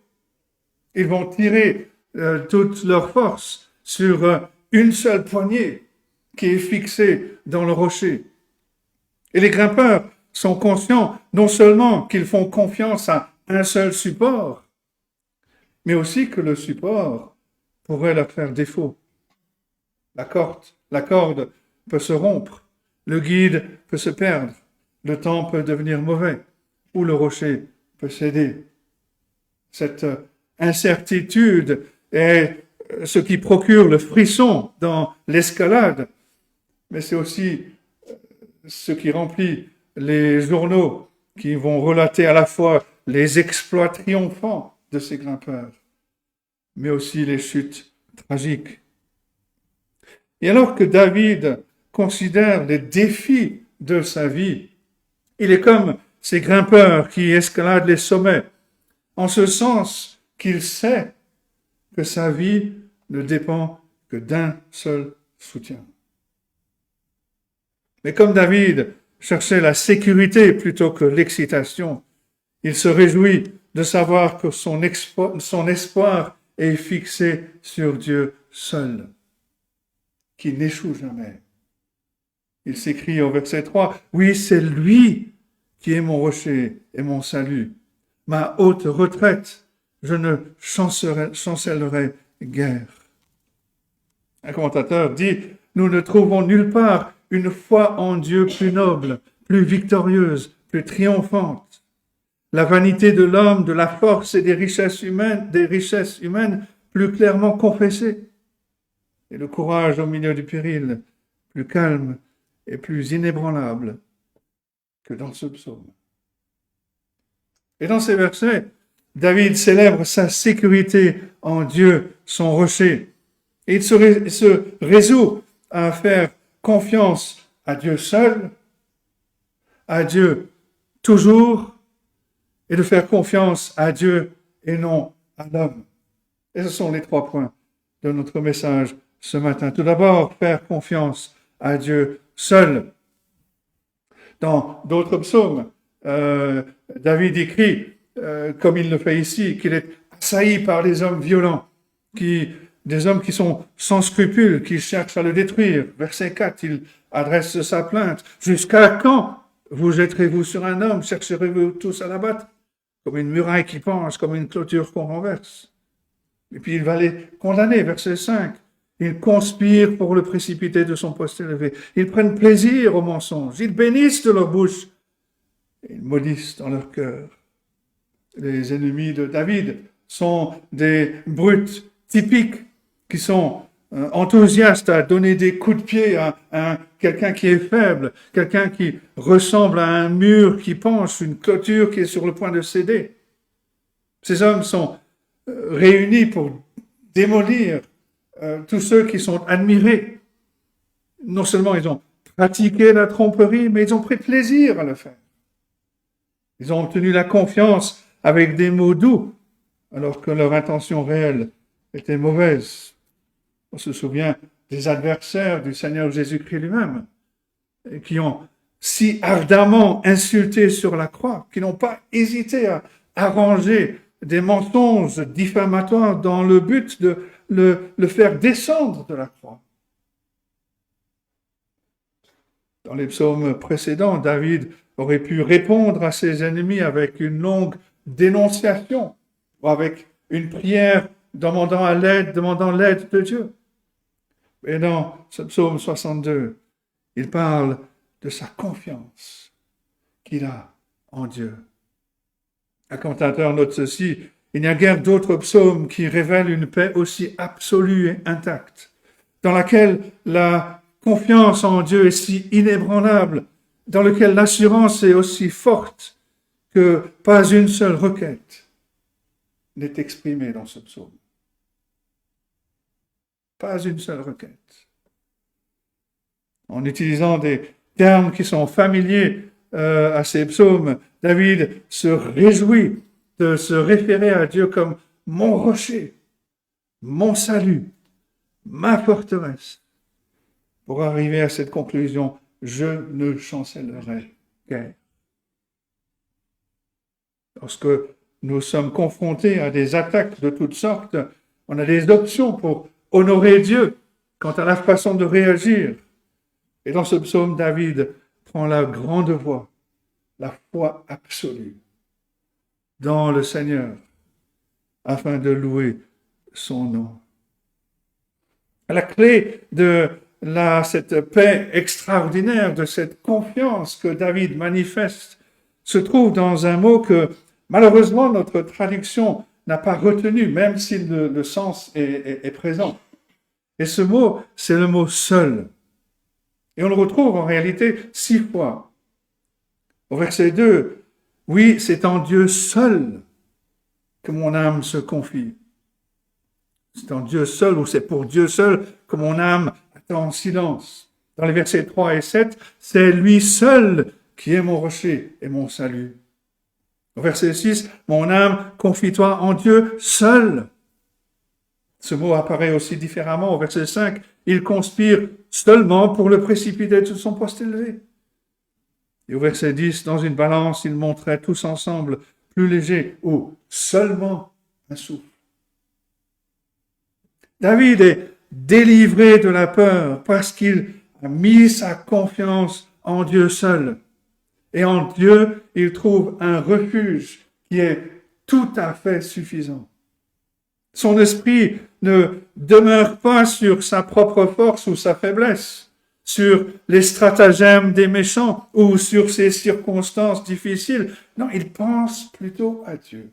Ils vont tirer toute leur force sur une seule poignée qui est fixée dans le rocher. Et les grimpeurs sont conscients non seulement qu'ils font confiance à un seul support, mais aussi que le support pourrait leur faire défaut. La corde peut se rompre, le guide peut se perdre, le temps peut devenir mauvais, ou le rocher peut céder. Cette incertitude est ce qui procure le frisson dans l'escalade, mais c'est aussi ce qui remplit les journaux qui vont relater à la fois les exploits triomphants de ces grimpeurs, mais aussi les chutes tragiques. Et alors que David considère les défis de sa vie, il est comme ces grimpeurs qui escaladent les sommets, en ce sens qu'il sait que sa vie ne dépend que d'un seul soutien. Mais comme David cherchait la sécurité plutôt que l'excitation, il se réjouit de savoir que son espoir est fixé sur Dieu seul, qui n'échoue jamais. Il s'écrit au verset 3, « Oui, c'est lui qui est mon rocher et mon salut, ma haute retraite, je ne chancellerai guère. » Un commentateur dit, « Nous ne trouvons nulle part une foi en Dieu plus noble, plus victorieuse, plus triomphante. La vanité de l'homme, de la force et des richesses humaines plus clairement confessées. Et le courage au milieu du péril, plus calme et plus inébranlable que dans ce psaume. » Et dans ces versets, David célèbre sa sécurité en Dieu, son rocher. Et il se résout à faire confiance à Dieu seul, à Dieu toujours, et de faire confiance à Dieu et non à l'homme. Et ce sont les 3 points de notre message ce matin. Tout d'abord, faire confiance à Dieu seul. Dans d'autres psaumes, David écrit, comme il le fait ici, qu'il est assailli par des hommes violents, des hommes qui sont sans scrupules, qui cherchent à le détruire. Verset 4, il adresse sa plainte. « Jusqu'à quand vous jetterez-vous sur un homme? Chercherez-vous tous à l'abattre? Comme une muraille qui penche, comme une clôture qu'on renverse. » Et puis il va les condamner. Verset 5. Ils conspirent pour le précipiter de son poste élevé. Ils prennent plaisir au mensonge. Ils bénissent de leur bouche. Ils maudissent dans leur cœur. Les ennemis de David sont des brutes typiques qui sont enthousiastes à donner des coups de pied à quelqu'un qui est faible, quelqu'un qui ressemble à un mur qui penche, une clôture qui est sur le point de céder. Ces hommes sont réunis pour démolir tous ceux qui sont admirés. Non seulement ils ont pratiqué la tromperie, mais ils ont pris plaisir à le faire. Ils ont obtenu la confiance avec des mots doux, alors que leur intention réelle était mauvaise. On se souvient des adversaires du Seigneur Jésus-Christ lui-même, qui ont si ardemment insulté sur la croix, qui n'ont pas hésité à arranger des mensonges diffamatoires dans le but de le faire descendre de la croix. Dans les psaumes précédents, David aurait pu répondre à ses ennemis avec une longue dénonciation ou avec une prière demandant l'aide de Dieu. Et dans ce psaume 62, il parle de sa confiance qu'il a en Dieu. Un commentateur note ceci, il n'y a guère d'autres psaumes qui révèlent une paix aussi absolue et intacte, dans laquelle la confiance en Dieu est si inébranlable, dans lequel l'assurance est aussi forte que pas une seule requête n'est exprimée dans ce psaume. Pas une seule requête. En utilisant des termes qui sont familiers à ces psaumes, David se réjouit de se référer à Dieu comme mon rocher, mon salut, ma forteresse. Pour arriver à cette conclusion, je ne chancellerai guère. Lorsque nous sommes confrontés à des attaques de toutes sortes, on a des options pour honorer Dieu quant à la façon de réagir. Et dans ce psaume, David prend la grande voie, la foi absolue dans le Seigneur, afin de louer son nom. La clé de cette paix extraordinaire, de cette confiance que David manifeste, se trouve dans un mot que malheureusement notre traduction n'a pas retenu, même si le sens est présent. Et ce mot, c'est le mot seul. Et on le retrouve en réalité 6 fois. Au verset 2, oui, c'est en Dieu seul que mon âme se confie. C'est en Dieu seul, ou c'est pour Dieu seul que mon âme attend en silence. Dans les versets 3 et 7, c'est lui seul qui est mon rocher et mon salut. Au verset 6, mon âme, confie-toi en Dieu seul. Ce mot apparaît aussi différemment au verset 5. Il conspire seulement pour le précipiter de son poste élevé. Et au verset 10, dans une balance, ils montraient tous ensemble plus léger ou seulement un souffle. David est délivré de la peur parce qu'il a mis sa confiance en Dieu seul. Et en Dieu, il trouve un refuge qui est tout à fait suffisant. Son esprit ne demeure pas sur sa propre force ou sa faiblesse, sur les stratagèmes des méchants ou sur ses circonstances difficiles. Non, il pense plutôt à Dieu.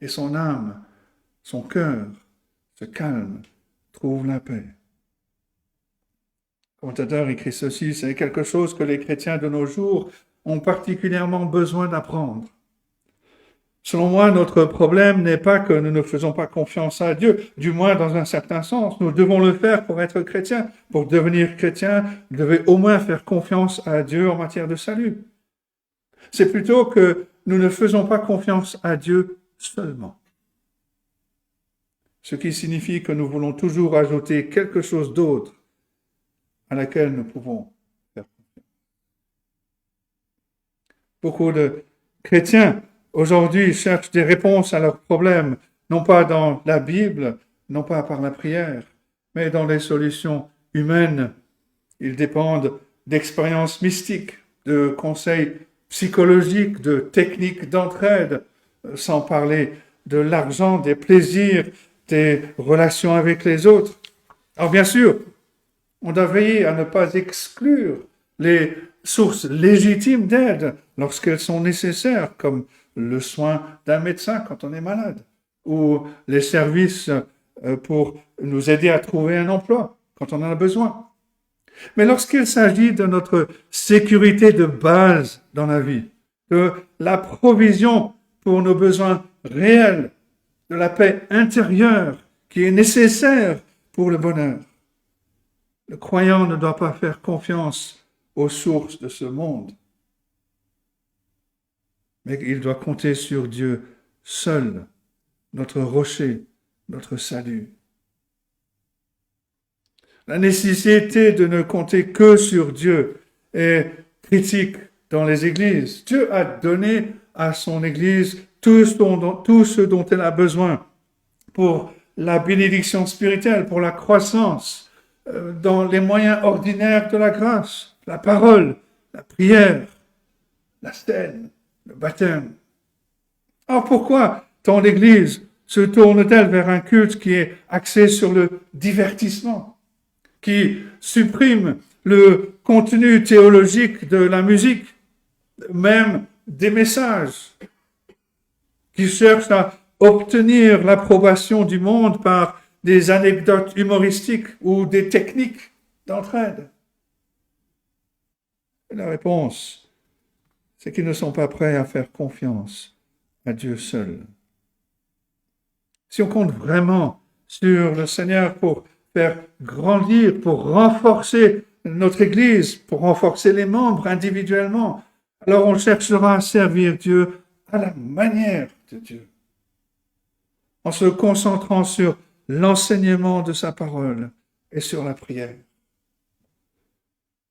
Et son âme, son cœur se calme, trouve la paix. Le commentateur écrit ceci, c'est quelque chose que les chrétiens de nos jours ont particulièrement besoin d'apprendre. Selon moi, notre problème n'est pas que nous ne faisons pas confiance à Dieu, du moins dans un certain sens. Nous devons le faire pour être chrétiens. Pour devenir chrétien, vous devez au moins faire confiance à Dieu en matière de salut. C'est plutôt que nous ne faisons pas confiance à Dieu seulement. Ce qui signifie que nous voulons toujours ajouter quelque chose d'autre à laquelle nous pouvons faire confiance. Beaucoup de chrétiens aujourd'hui cherchent des réponses à leurs problèmes, non pas dans la Bible, non pas par la prière, mais dans les solutions humaines. Ils dépendent d'expériences mystiques, de conseils psychologiques, de techniques d'entraide, sans parler de l'argent, des plaisirs, des relations avec les autres. Alors bien sûr, on doit veiller à ne pas exclure les sources légitimes d'aide lorsqu'elles sont nécessaires, comme le soin d'un médecin quand on est malade, ou les services pour nous aider à trouver un emploi quand on en a besoin. Mais lorsqu'il s'agit de notre sécurité de base dans la vie, de la provision pour nos besoins réels, de la paix intérieure qui est nécessaire pour le bonheur, le croyant ne doit pas faire confiance aux sources de ce monde, mais il doit compter sur Dieu seul, notre rocher, notre salut. La nécessité de ne compter que sur Dieu est critique dans les églises. Dieu a donné à son église tout ce dont elle a besoin pour la bénédiction spirituelle, pour la croissance, dans les moyens ordinaires de la grâce, la parole, la prière, la scène, le baptême. Alors pourquoi tant l'Église se tourne-t-elle vers un culte qui est axé sur le divertissement, qui supprime le contenu théologique de la musique, même des messages, qui cherche à obtenir l'approbation du monde par des anecdotes humoristiques ou des techniques d'entraide? Et la réponse, c'est qu'ils ne sont pas prêts à faire confiance à Dieu seul. Si on compte vraiment sur le Seigneur pour faire grandir, pour renforcer notre Église, pour renforcer les membres individuellement, alors on cherchera à servir Dieu à la manière de Dieu, en se concentrant sur l'enseignement de sa parole et sur la prière.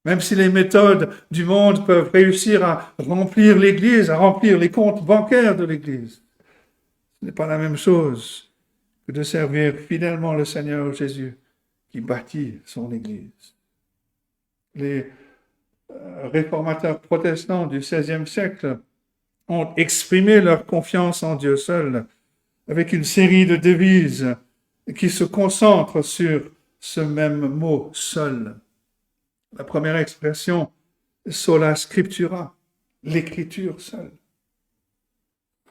Même si les méthodes du monde peuvent réussir à remplir l'Église, à remplir les comptes bancaires de l'Église, ce n'est pas la même chose que de servir fidèlement le Seigneur Jésus qui bâtit son Église. Les réformateurs protestants du XVIe siècle ont exprimé leur confiance en Dieu seul avec une série de devises qui se concentrent sur ce même mot « seul ». La première expression, sola scriptura, l'écriture seule.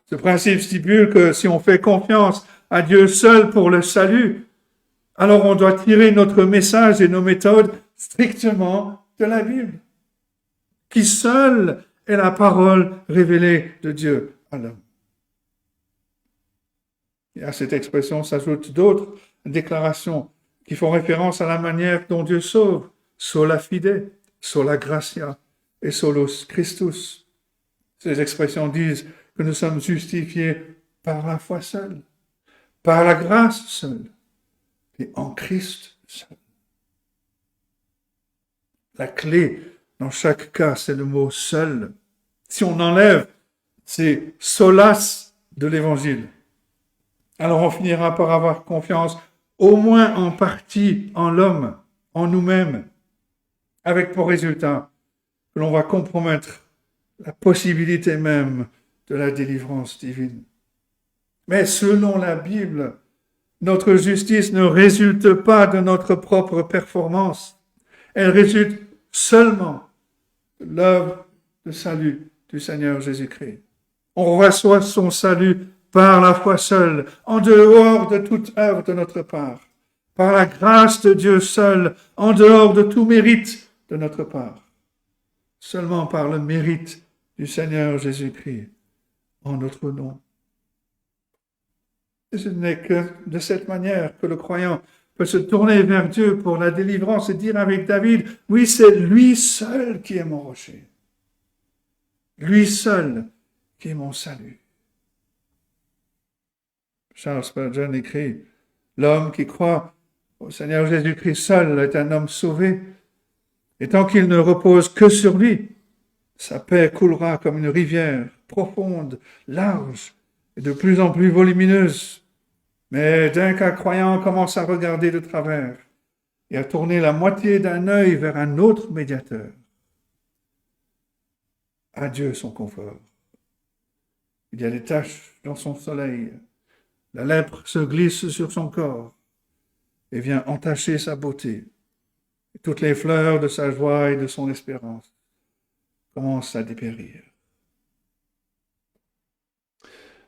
Ce principe stipule que si on fait confiance à Dieu seul pour le salut, alors on doit tirer notre message et nos méthodes strictement de la Bible, qui seule est la parole révélée de Dieu à l'homme. Et à cette expression s'ajoutent d'autres déclarations qui font référence à la manière dont Dieu sauve, sola fide, sola gratia et solus Christus. Ces expressions disent que nous sommes justifiés par la foi seule, par la grâce seule et en Christ seul. La clé dans chaque cas, c'est le mot seul. Si on enlève ces solas de l'Évangile, alors on finira par avoir confiance au moins en partie en l'homme, en nous-mêmes, avec pour résultat que l'on va compromettre la possibilité même de la délivrance divine. Mais selon la Bible, notre justice ne résulte pas de notre propre performance. Elle résulte seulement de l'œuvre de salut du Seigneur Jésus-Christ. On reçoit son salut par la foi seule, en dehors de toute œuvre de notre part, par la grâce de Dieu seul, en dehors de tout mérite de notre part, seulement par le mérite du Seigneur Jésus-Christ en notre nom. Et ce n'est que de cette manière que le croyant peut se tourner vers Dieu pour la délivrance et dire avec David, oui, c'est lui seul qui est mon rocher. Lui seul qui est mon salut. Charles Spurgeon écrit, l'homme qui croit au Seigneur Jésus-Christ seul est un homme sauvé, et tant qu'il ne repose que sur lui, sa paix coulera comme une rivière profonde, large et de plus en plus volumineuse. Mais dès qu'un croyant commence à regarder de travers et à tourner la moitié d'un œil vers un autre médiateur, adieu son confort. Il y a des taches dans son soleil, la lèpre se glisse sur son corps et vient entacher sa beauté. Et toutes les fleurs de sa joie et de son espérance commencent à dépérir.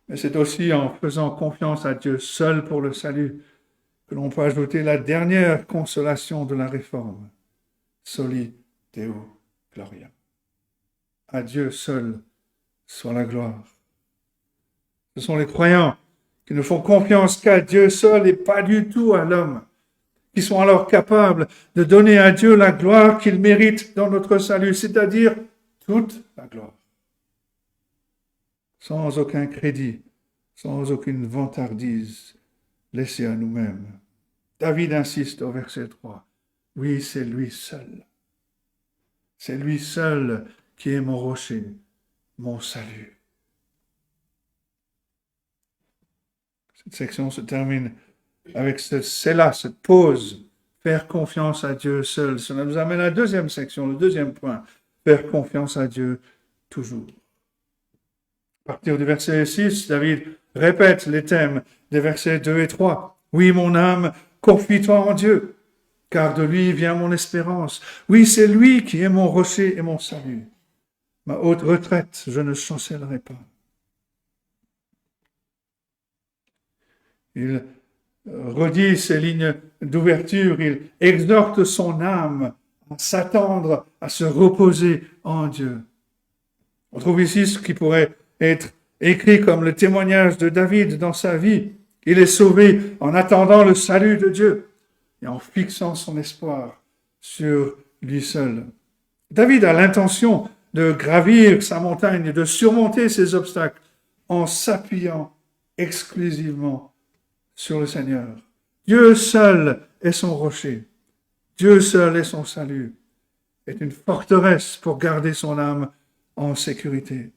Mais c'est aussi en faisant confiance à Dieu seul pour le salut que l'on peut ajouter la dernière consolation de la réforme, Soli Deo Gloria. À Dieu seul soit la gloire. Ce sont les croyants qui ne font confiance qu'à Dieu seul et pas du tout à l'homme, qui sont alors capables de donner à Dieu la gloire qu'il mérite dans notre salut, c'est-à-dire toute la gloire. Sans aucun crédit, sans aucune vantardise laissée à nous-mêmes. David insiste au verset 3. Oui, c'est lui seul. C'est lui seul qui est mon rocher, mon salut. Cette section se termine avec cette pause, faire confiance à Dieu seul. Cela nous amène à la deuxième section, le deuxième point, faire confiance à Dieu toujours. À partir du verset 6, David répète les thèmes des versets 2 et 3. Oui, mon âme, confie-toi en Dieu, car de lui vient mon espérance. Oui, c'est lui qui est mon rocher et mon salut. Ma haute retraite, je ne chancellerai pas. Il redit ces lignes d'ouverture, il exhorte son âme à s'attendre, à se reposer en Dieu. On trouve ici ce qui pourrait être écrit comme le témoignage de David dans sa vie. Il est sauvé en attendant le salut de Dieu et en fixant son espoir sur lui seul. David a l'intention de gravir sa montagne, de surmonter ses obstacles en s'appuyant exclusivement sur le Seigneur. Dieu seul est son rocher. Dieu seul est son salut. Est une forteresse pour garder son âme en sécurité.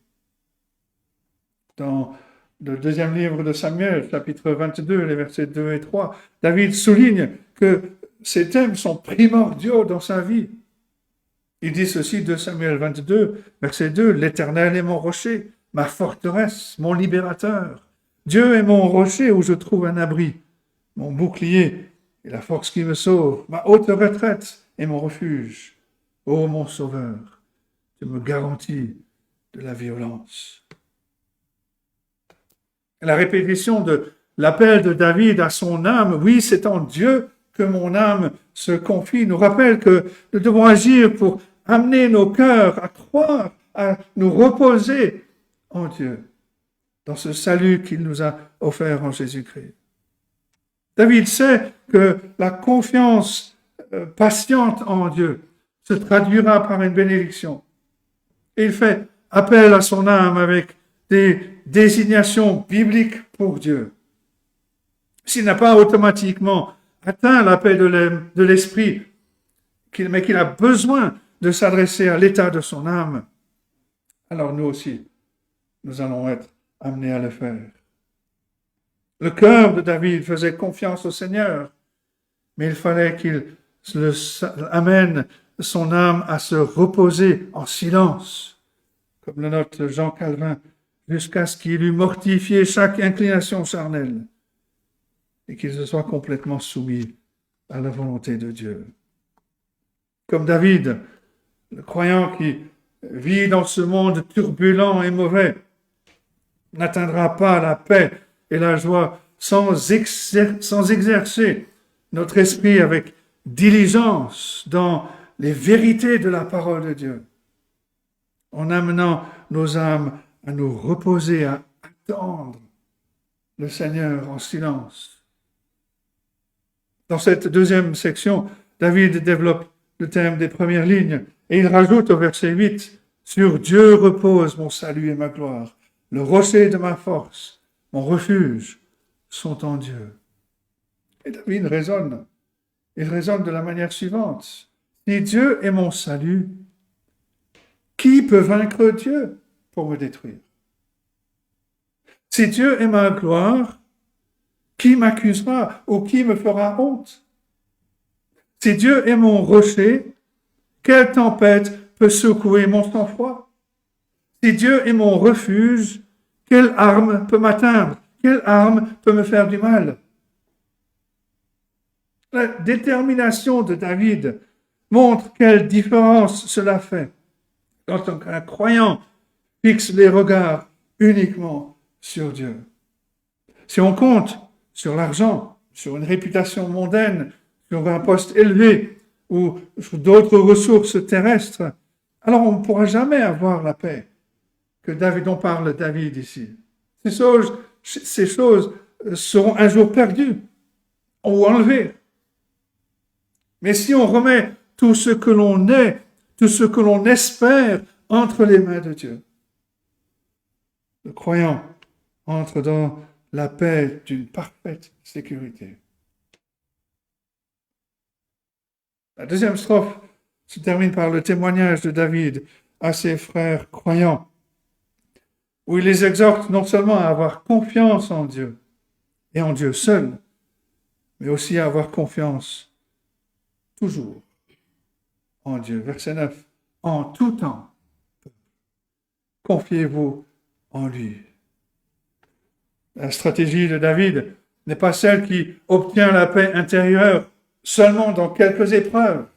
Dans le deuxième livre de Samuel, chapitre 22, les versets 2 et 3, David souligne que ces thèmes sont primordiaux dans sa vie. Il dit ceci de Samuel 22, verset 2, « L'Éternel est mon rocher, ma forteresse, mon libérateur. Dieu est mon rocher où je trouve un abri, mon bouclier et la force qui me sauve, ma haute retraite et mon refuge. Ô mon sauveur, tu me garantis de la violence. » La répétition de l'appel de David à son âme, oui, c'est en Dieu que mon âme se confie, nous rappelle que nous devons agir pour amener nos cœurs à croire, à nous reposer en Dieu, dans ce salut qu'il nous a offert en Jésus-Christ. David sait que la confiance patiente en Dieu se traduira par une bénédiction. Et il fait appel à son âme avec des désignations bibliques pour Dieu. S'il n'a pas automatiquement atteint l'appel de l'esprit, mais qu'il a besoin de s'adresser à l'état de son âme, alors nous aussi, nous allons être amenés à le faire. Le cœur de David faisait confiance au Seigneur, mais il fallait qu'il amène son âme à se reposer en silence, comme le note Jean Calvin, jusqu'à ce qu'il eût mortifié chaque inclination charnelle et qu'il se soit complètement soumis à la volonté de Dieu. Comme David, le croyant qui vit dans ce monde turbulent et mauvais, n'atteindra pas la paix et la joie sans exercer notre esprit avec diligence dans les vérités de la parole de Dieu, en amenant nos âmes à nous reposer, à attendre le Seigneur en silence. Dans cette deuxième section, David développe le thème des premières lignes et il rajoute au verset 8 « Sur Dieu repose mon salut et ma gloire, le rocher de ma force, mon refuge sont en Dieu. » Et David raisonne. Il raisonne de la manière suivante. Si Dieu est mon salut, qui peut vaincre Dieu pour me détruire? Si Dieu est ma gloire, qui m'accusera ou qui me fera honte? Si Dieu est mon rocher, quelle tempête peut secouer mon sang-froid? Si Dieu est mon refuge, quelle arme peut m'atteindre? Quelle arme peut me faire du mal? La détermination de David montre quelle différence cela fait quand un croyant fixe les regards uniquement sur Dieu. Si on compte sur l'argent, sur une réputation mondaine, sur un poste élevé ou sur d'autres ressources terrestres, alors on ne pourra jamais avoir la paix dont parle David ici. Ces choses seront un jour perdues ou enlevées. Mais si on remet tout ce que l'on est, tout ce que l'on espère entre les mains de Dieu, le croyant entre dans la paix d'une parfaite sécurité. La deuxième strophe se termine par le témoignage de David à ses frères croyants, où il les exhorte non seulement à avoir confiance en Dieu et en Dieu seul, mais aussi à avoir confiance toujours en Dieu. Verset 9. En tout temps, confiez-vous en lui. La stratégie de David n'est pas celle qui obtient la paix intérieure seulement dans quelques épreuves.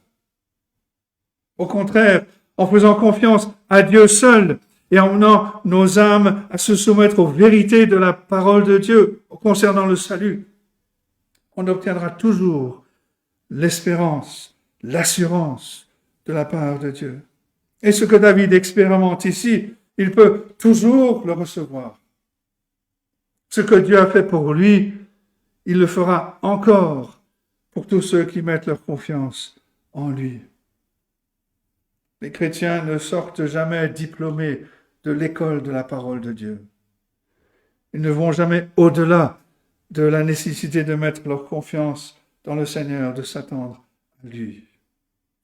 Au contraire, en faisant confiance à Dieu seul et en menant nos âmes à se soumettre aux vérités de la parole de Dieu concernant le salut, on obtiendra toujours l'espérance, l'assurance de la part de Dieu. Et ce que David expérimente ici, il peut toujours le recevoir. Ce que Dieu a fait pour lui, il le fera encore pour tous ceux qui mettent leur confiance en lui. Les chrétiens ne sortent jamais diplômés de l'école de la parole de Dieu. Ils ne vont jamais au-delà de la nécessité de mettre leur confiance dans le Seigneur, de s'attendre à lui.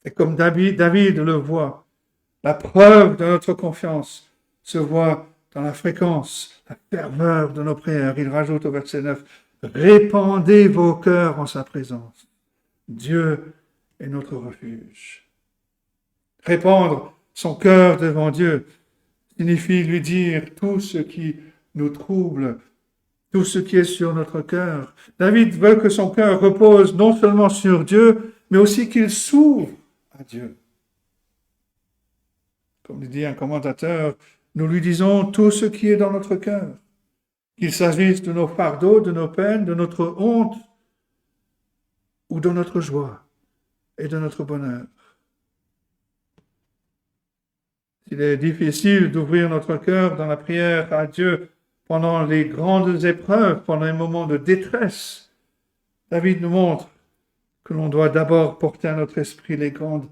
Et comme David le voit, la preuve de notre confiance se voit dans la fréquence, la ferveur de nos prières. Il rajoute au verset 9, « Répandez vos cœurs en sa présence. Dieu est notre refuge. » Répandre son cœur devant Dieu signifie lui dire tout ce qui nous trouble, tout ce qui est sur notre cœur. David veut que son cœur repose non seulement sur Dieu, mais aussi qu'il s'ouvre à Dieu. Comme le dit un commentateur, nous lui disons tout ce qui est dans notre cœur, qu'il s'agisse de nos fardeaux, de nos peines, de notre honte ou de notre joie et de notre bonheur. S'il est difficile d'ouvrir notre cœur dans la prière à Dieu pendant les grandes épreuves, pendant les moments de détresse, David nous montre que l'on doit d'abord porter à notre esprit les grandes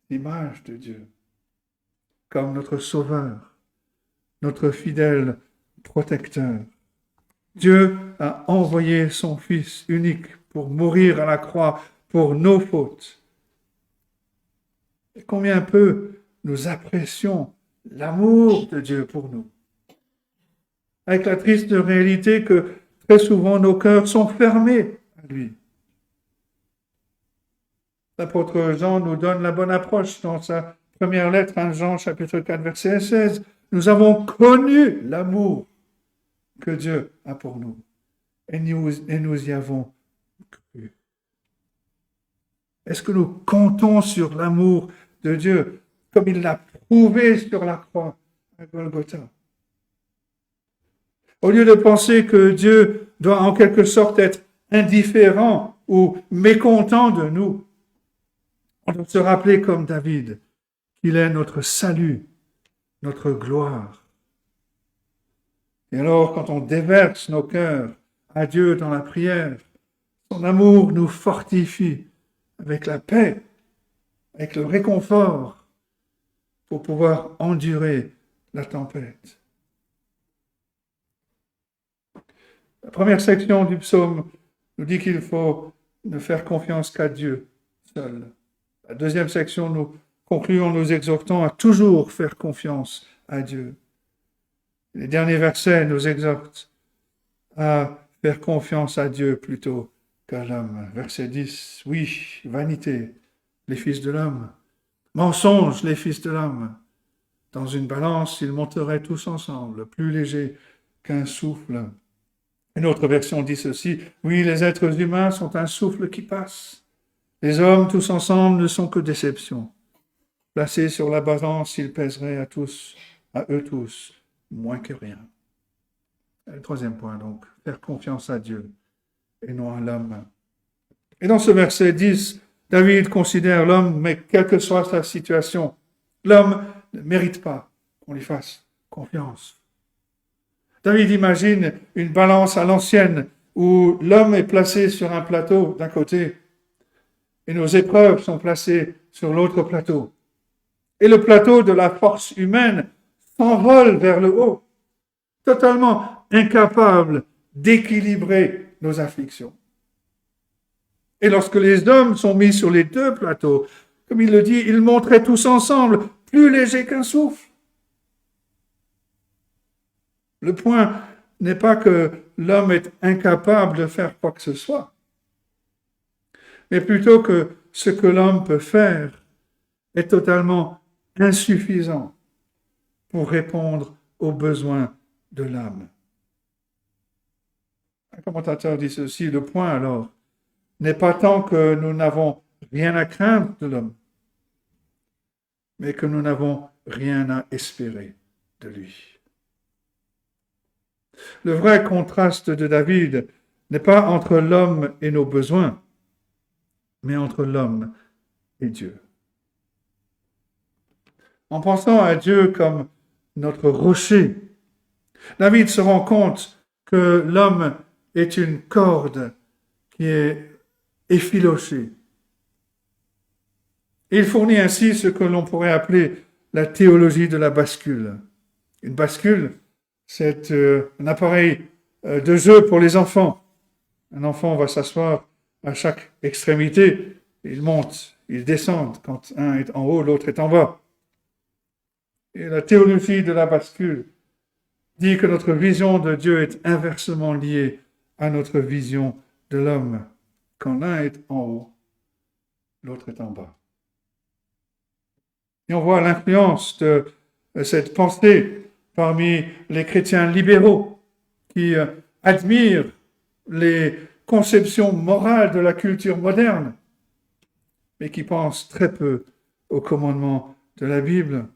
images de Dieu, comme notre Sauveur, notre fidèle protecteur. Dieu a envoyé son Fils unique pour mourir à la croix pour nos fautes. Et combien peu nous apprécions l'amour de Dieu pour nous. Avec la triste réalité que très souvent nos cœurs sont fermés à lui. L'apôtre Jean nous donne la bonne approche dans sa première lettre, 1 Jean chapitre 4, verset 16. Nous avons connu l'amour que Dieu a pour nous et nous y avons cru. Est-ce que nous comptons sur l'amour de Dieu comme il l'a prouvé sur la croix à Golgotha? Au lieu de penser que Dieu doit en quelque sorte être indifférent ou mécontent de nous, on doit se rappeler comme David qu'il est notre salut, notre gloire. Et alors, quand on déverse nos cœurs à Dieu dans la prière, son amour nous fortifie avec la paix, avec le réconfort pour pouvoir endurer la tempête. La première section du psaume nous dit qu'il faut ne faire confiance qu'à Dieu seul. La deuxième section nous conclut en nous exhortant à toujours faire confiance à Dieu. Les derniers versets nous exhortent à faire confiance à Dieu plutôt qu'à l'homme. Verset 10, « Oui, vanité, les fils de l'homme, mensonge, les fils de l'homme. Dans une balance, ils monteraient tous ensemble, plus légers qu'un souffle. » Une autre version dit ceci, « Oui, les êtres humains sont un souffle qui passe. Les hommes tous ensemble ne sont que déception. Placés sur la balance, ils pèseraient à eux tous, moins que rien. » Le troisième point, donc, faire confiance à Dieu et non à l'homme. Et dans ce verset 10, David considère l'homme, mais quelle que soit sa situation, l'homme ne mérite pas qu'on lui fasse confiance. David imagine une balance à l'ancienne où l'homme est placé sur un plateau d'un côté et nos épreuves sont placées sur l'autre plateau. Et le plateau de la force humaine s'envole vers le haut, totalement incapable d'équilibrer nos afflictions. Et lorsque les hommes sont mis sur les deux plateaux, comme il le dit, ils monteraient tous ensemble, plus légers qu'un souffle. Le point n'est pas que l'homme est incapable de faire quoi que ce soit, mais plutôt que ce que l'homme peut faire est totalement insuffisant pour répondre aux besoins de l'âme. Un commentateur dit ceci, le point alors n'est pas tant que nous n'avons rien à craindre de l'homme, mais que nous n'avons rien à espérer de lui. Le vrai contraste de David n'est pas entre l'homme et nos besoins, mais entre l'homme et Dieu. En pensant à Dieu comme notre rocher, David se rend compte que l'homme est une corde qui est effilochée. Il fournit ainsi ce que l'on pourrait appeler la théologie de la bascule. Une bascule, c'est un appareil de jeu pour les enfants. Un enfant va s'asseoir à chaque extrémité. Ils montent, ils descendent. Quand un est en haut, l'autre est en bas. Et la théologie de la bascule dit que notre vision de Dieu est inversement liée à notre vision de l'homme. Quand l'un est en haut, l'autre est en bas. Et on voit l'influence de cette pensée parmi les chrétiens libéraux qui admirent les conceptions morales de la culture moderne, mais qui pensent très peu aux commandements de la Bible.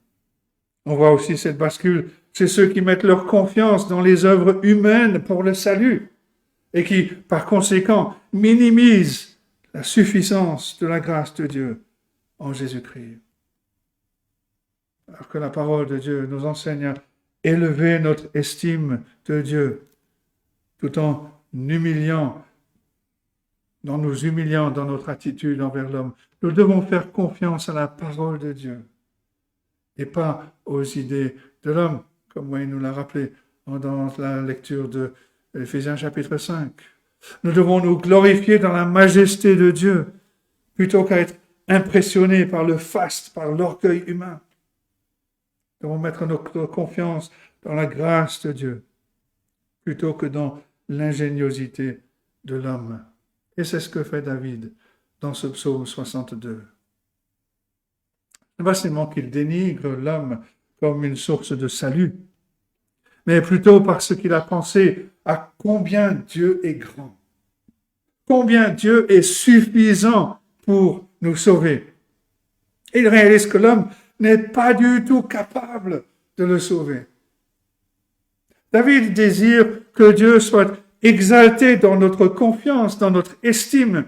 On voit aussi cette bascule chez ceux qui mettent leur confiance dans les œuvres humaines pour le salut et qui, par conséquent, minimisent la suffisance de la grâce de Dieu en Jésus-Christ. Alors que la parole de Dieu nous enseigne à élever notre estime de Dieu tout en nous humiliant dans notre attitude envers l'homme. Nous devons faire confiance à la parole de Dieu et pas aux idées de l'homme, comme Wayne nous l'a rappelé dans la lecture de Éphésiens chapitre 5. Nous devons nous glorifier dans la majesté de Dieu plutôt qu'à être impressionnés par le faste, par l'orgueil humain. Nous devons mettre notre confiance dans la grâce de Dieu plutôt que dans l'ingéniosité de l'homme. Et c'est ce que fait David dans ce psaume 62. Ce n'est pas seulement qu'il dénigre l'homme comme une source de salut, mais plutôt parce qu'il a pensé à combien Dieu est grand, combien Dieu est suffisant pour nous sauver. Et il réalise que l'homme n'est pas du tout capable de le sauver. David désire que Dieu soit exalté dans notre confiance, dans notre estime,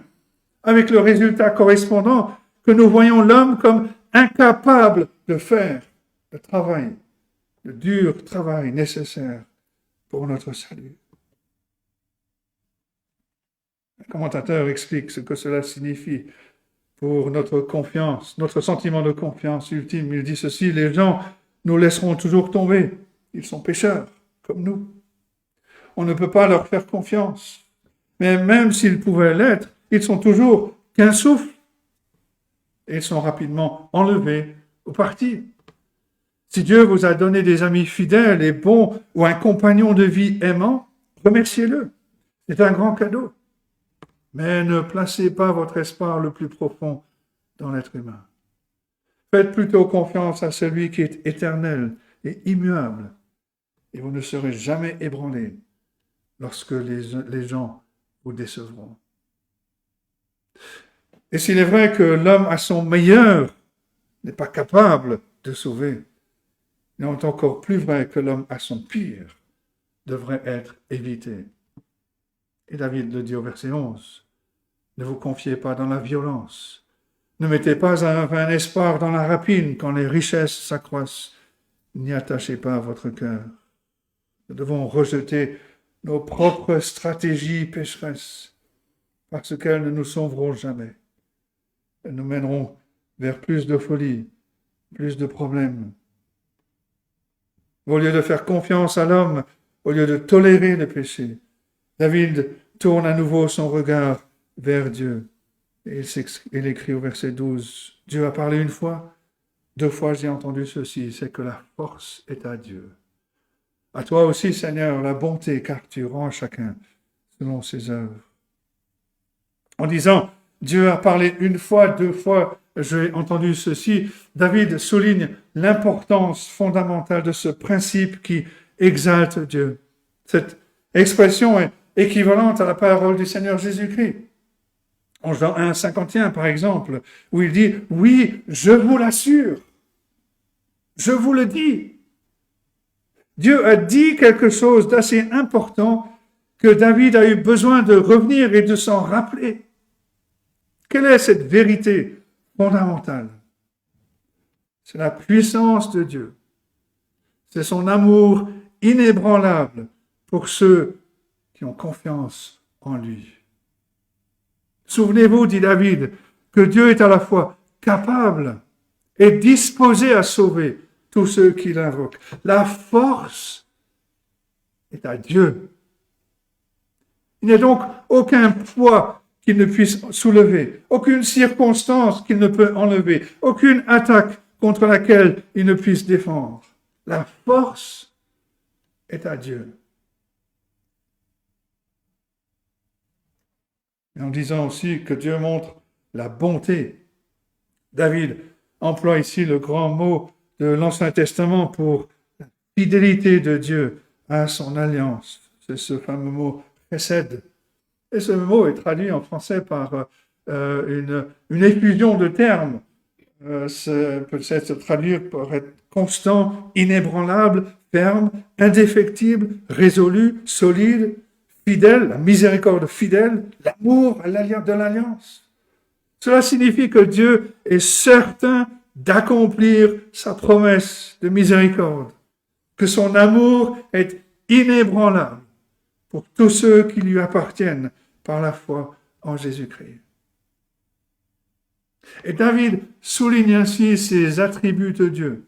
avec le résultat correspondant que nous voyons l'homme comme incapable de faire le travail, le dur travail nécessaire pour notre salut. Un commentateur explique ce que cela signifie pour notre confiance, notre sentiment de confiance ultime. Il dit ceci: les gens nous laisseront toujours tomber. Ils sont pécheurs, comme nous. On ne peut pas leur faire confiance. Mais même s'ils pouvaient l'être, ils sont toujours qu'un souffle. Et ils sont rapidement enlevés ou partis. Si Dieu vous a donné des amis fidèles et bons ou un compagnon de vie aimant, remerciez-le. C'est un grand cadeau. Mais ne placez pas votre espoir le plus profond dans l'être humain. Faites plutôt confiance à celui qui est éternel et immuable, et vous ne serez jamais ébranlés lorsque les gens vous décevront. Et s'il est vrai que l'homme à son meilleur n'est pas capable de sauver, il est encore plus vrai que l'homme à son pire devrait être évité. Et David le dit au verset 11, « Ne vous confiez pas dans la violence, ne mettez pas un vain espoir dans la rapine quand les richesses s'accroissent, n'y attachez pas votre cœur. » Nous devons rejeter nos propres stratégies pécheresses, parce qu'elles ne nous sauveront jamais. Elles nous mèneront vers plus de folie, plus de problèmes. Au lieu de faire confiance à l'homme, au lieu de tolérer le péché, David tourne à nouveau son regard vers Dieu. Et il écrit au verset 12, « Dieu a parlé une fois, 2 fois j'ai entendu ceci, c'est que la force est à Dieu. À toi aussi, Seigneur, la bonté, car tu rends à chacun selon ses œuvres. » En disant, Dieu a parlé une fois, 2 fois, j'ai entendu ceci, David souligne l'importance fondamentale de ce principe qui exalte Dieu. Cette expression est équivalente à la parole du Seigneur Jésus-Christ. En Jean 1, 51, par exemple, où il dit, « Oui, je vous l'assure, je vous le dis. » Dieu a dit quelque chose d'assez important que David a eu besoin de revenir et de s'en rappeler. Quelle est cette vérité fondamentale? C'est la puissance de Dieu. C'est son amour inébranlable pour ceux qui ont confiance en lui. Souvenez-vous, dit David, que Dieu est à la fois capable et disposé à sauver tous ceux qui l'invoquent. La force est à Dieu. Il n'y a donc aucun poids qu'il ne puisse soulever, aucune circonstance qu'il ne peut enlever, aucune attaque contre laquelle il ne puisse défendre. La force est à Dieu. Et en disant aussi que Dieu montre la bonté. David emploie ici le grand mot de l'Ancien Testament pour la fidélité de Dieu à son alliance. C'est ce fameux mot chesed. Et ce mot est traduit en français par une effusion de termes. Peut-être se traduire par être constant, inébranlable, ferme, indéfectible, résolu, solide, fidèle, la miséricorde fidèle, l'amour de l'alliance. Cela signifie que Dieu est certain d'accomplir sa promesse de miséricorde, que son amour est inébranlable pour tous ceux qui lui appartiennent par la foi en Jésus-Christ. Et David souligne ainsi ces attributs de Dieu,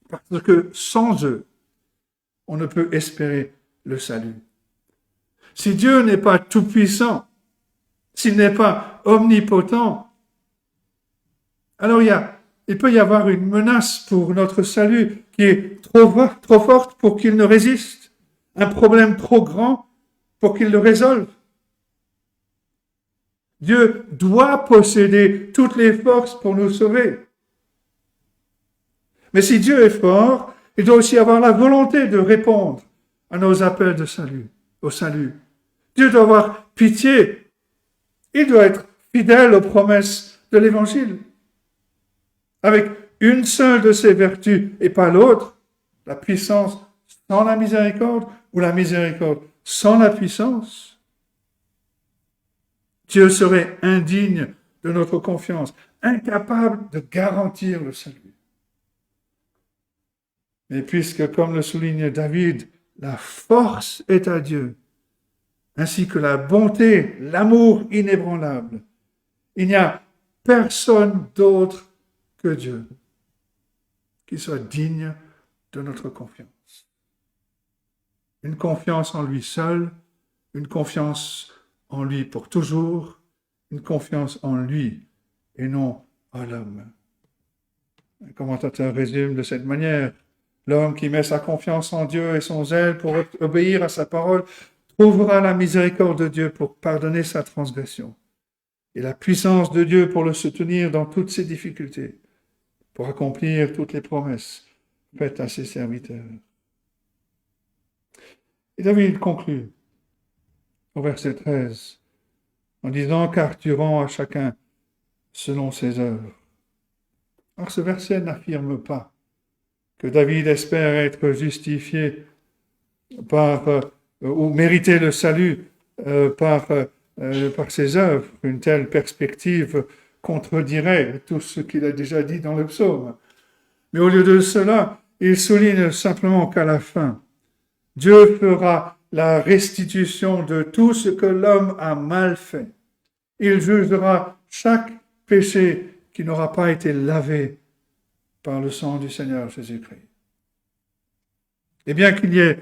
parce que sans eux, on ne peut espérer le salut. Si Dieu n'est pas tout-puissant, s'il n'est pas omnipotent, alors il peut y avoir une menace pour notre salut qui est trop forte pour qu'il ne résiste, un problème trop grand pour qu'il le résolve. Dieu doit posséder toutes les forces pour nous sauver. Mais si Dieu est fort, il doit aussi avoir la volonté de répondre à nos appels de salut, au salut. Dieu doit avoir pitié. Il doit être fidèle aux promesses de l'Évangile. Avec une seule de ses vertus et pas l'autre, la puissance sans la miséricorde ou la miséricorde sans la puissance, Dieu serait indigne de notre confiance, incapable de garantir le salut. Mais puisque, comme le souligne David, la force est à Dieu, ainsi que la bonté, l'amour inébranlable, il n'y a personne d'autre que Dieu qui soit digne de notre confiance. Une confiance en lui seul, une confiance en lui pour toujours, une confiance en lui et non en l'homme. Un commentateur résume de cette manière: l'homme qui met sa confiance en Dieu et son zèle pour obéir à sa parole trouvera la miséricorde de Dieu pour pardonner sa transgression et la puissance de Dieu pour le soutenir dans toutes ses difficultés, pour accomplir toutes les promesses faites à ses serviteurs. Et David conclut au verset 13 en disant: car tu rends à chacun selon ses œuvres. Alors ce verset n'affirme pas que David espère être justifié ou mériter le salut par ses œuvres. Une telle perspective contredirait tout ce qu'il a déjà dit dans le psaume. Mais au lieu de cela, il souligne simplement qu'à la fin, Dieu fera la restitution de tout ce que l'homme a mal fait. Il jugera chaque péché qui n'aura pas été lavé par le sang du Seigneur Jésus-Christ. Et bien qu'il y ait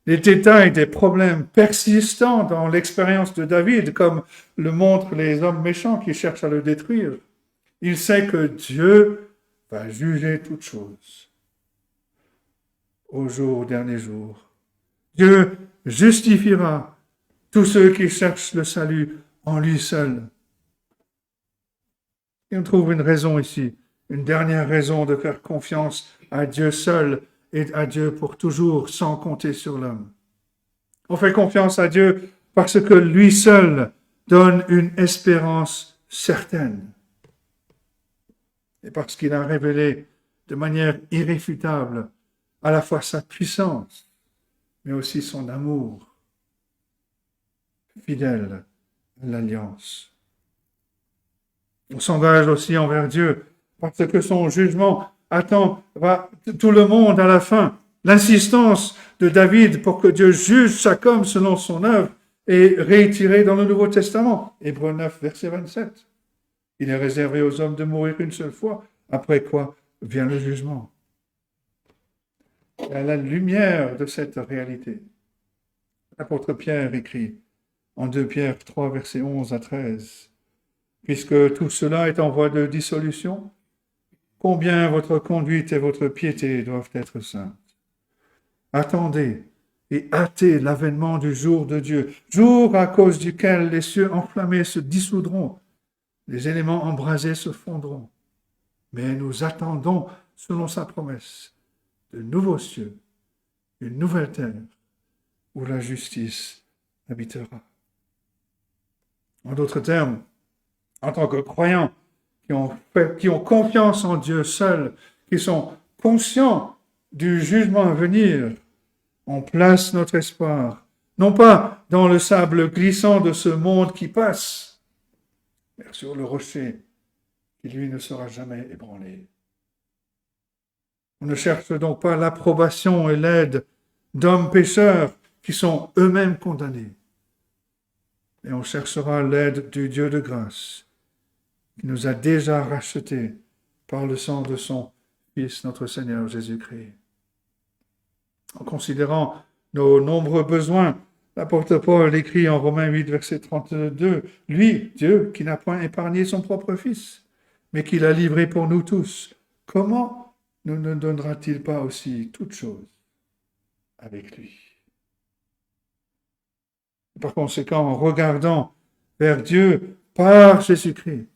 des détails, des problèmes persistants dans l'expérience de David, comme le montrent les hommes méchants qui cherchent à le détruire, il sait que Dieu va juger toutes choses au dernier jour. Dieu justifiera tous ceux qui cherchent le salut en lui seul. Et on trouve une raison ici, une dernière raison de faire confiance à Dieu seul et à Dieu pour toujours, sans compter sur l'homme. On fait confiance à Dieu parce que lui seul donne une espérance certaine. Et parce qu'il a révélé de manière irréfutable à la fois sa puissance, mais aussi son amour fidèle à l'alliance. On s'engage aussi envers Dieu parce que son jugement attend tout le monde à la fin. L'insistance de David pour que Dieu juge chaque homme selon son œuvre est réitérée dans le Nouveau Testament. Hébreux 9, verset 27. Il est réservé aux hommes de mourir une seule fois, après quoi vient le jugement. Et à la lumière de cette réalité, l'apôtre Pierre écrit: en 2 Pierre 3, versets 11 à 13. Puisque tout cela est en voie de dissolution, combien votre conduite et votre piété doivent être saintes. Attendez et hâtez l'avènement du jour de Dieu, jour à cause duquel les cieux enflammés se dissoudront, les éléments embrasés se fondront. Mais nous attendons, selon sa promesse, de nouveaux cieux, une nouvelle terre, où la justice habitera. En d'autres termes, en tant que croyants qui ont confiance en Dieu seul, qui sont conscients du jugement à venir, on place notre espoir, non pas dans le sable glissant de ce monde qui passe, mais sur le rocher qui, lui, ne sera jamais ébranlé. On ne cherche donc pas l'approbation et l'aide d'hommes pécheurs qui sont eux-mêmes condamnés. Et on cherchera l'aide du Dieu de grâce qui nous a déjà rachetés par le sang de son Fils, notre Seigneur Jésus-Christ. En considérant nos nombreux besoins, l'apôtre Paul écrit en Romains 8, verset 32, « Lui, Dieu, qui n'a point épargné son propre Fils, mais qui l'a livré pour nous tous, comment ne nous donnera-t-il pas aussi toutes choses avec lui ?» Par conséquent, en regardant vers Dieu par Jésus-Christ,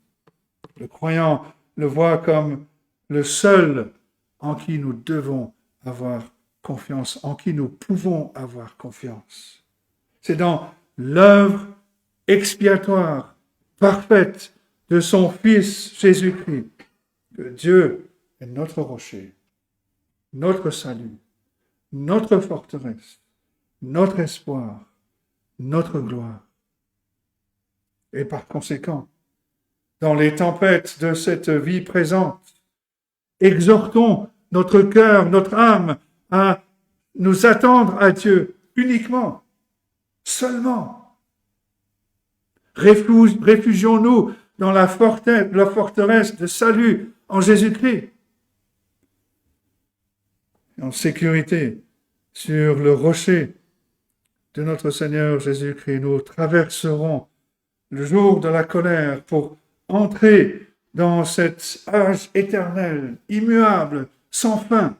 le croyant le voit comme le seul en qui nous devons avoir confiance, en qui nous pouvons avoir confiance. C'est dans l'œuvre expiatoire, parfaite de son Fils Jésus-Christ que Dieu est notre rocher, notre salut, notre forteresse, notre espoir, notre gloire. Et par conséquent, dans les tempêtes de cette vie présente, exhortons notre cœur, notre âme à nous attendre à Dieu uniquement, seulement. Réfugions-nous dans la forteresse de salut en Jésus-Christ, en sécurité sur le rocher de notre Seigneur Jésus-Christ. Nous traverserons le jour de la colère pour entrer dans cet âge éternel, immuable, sans fin,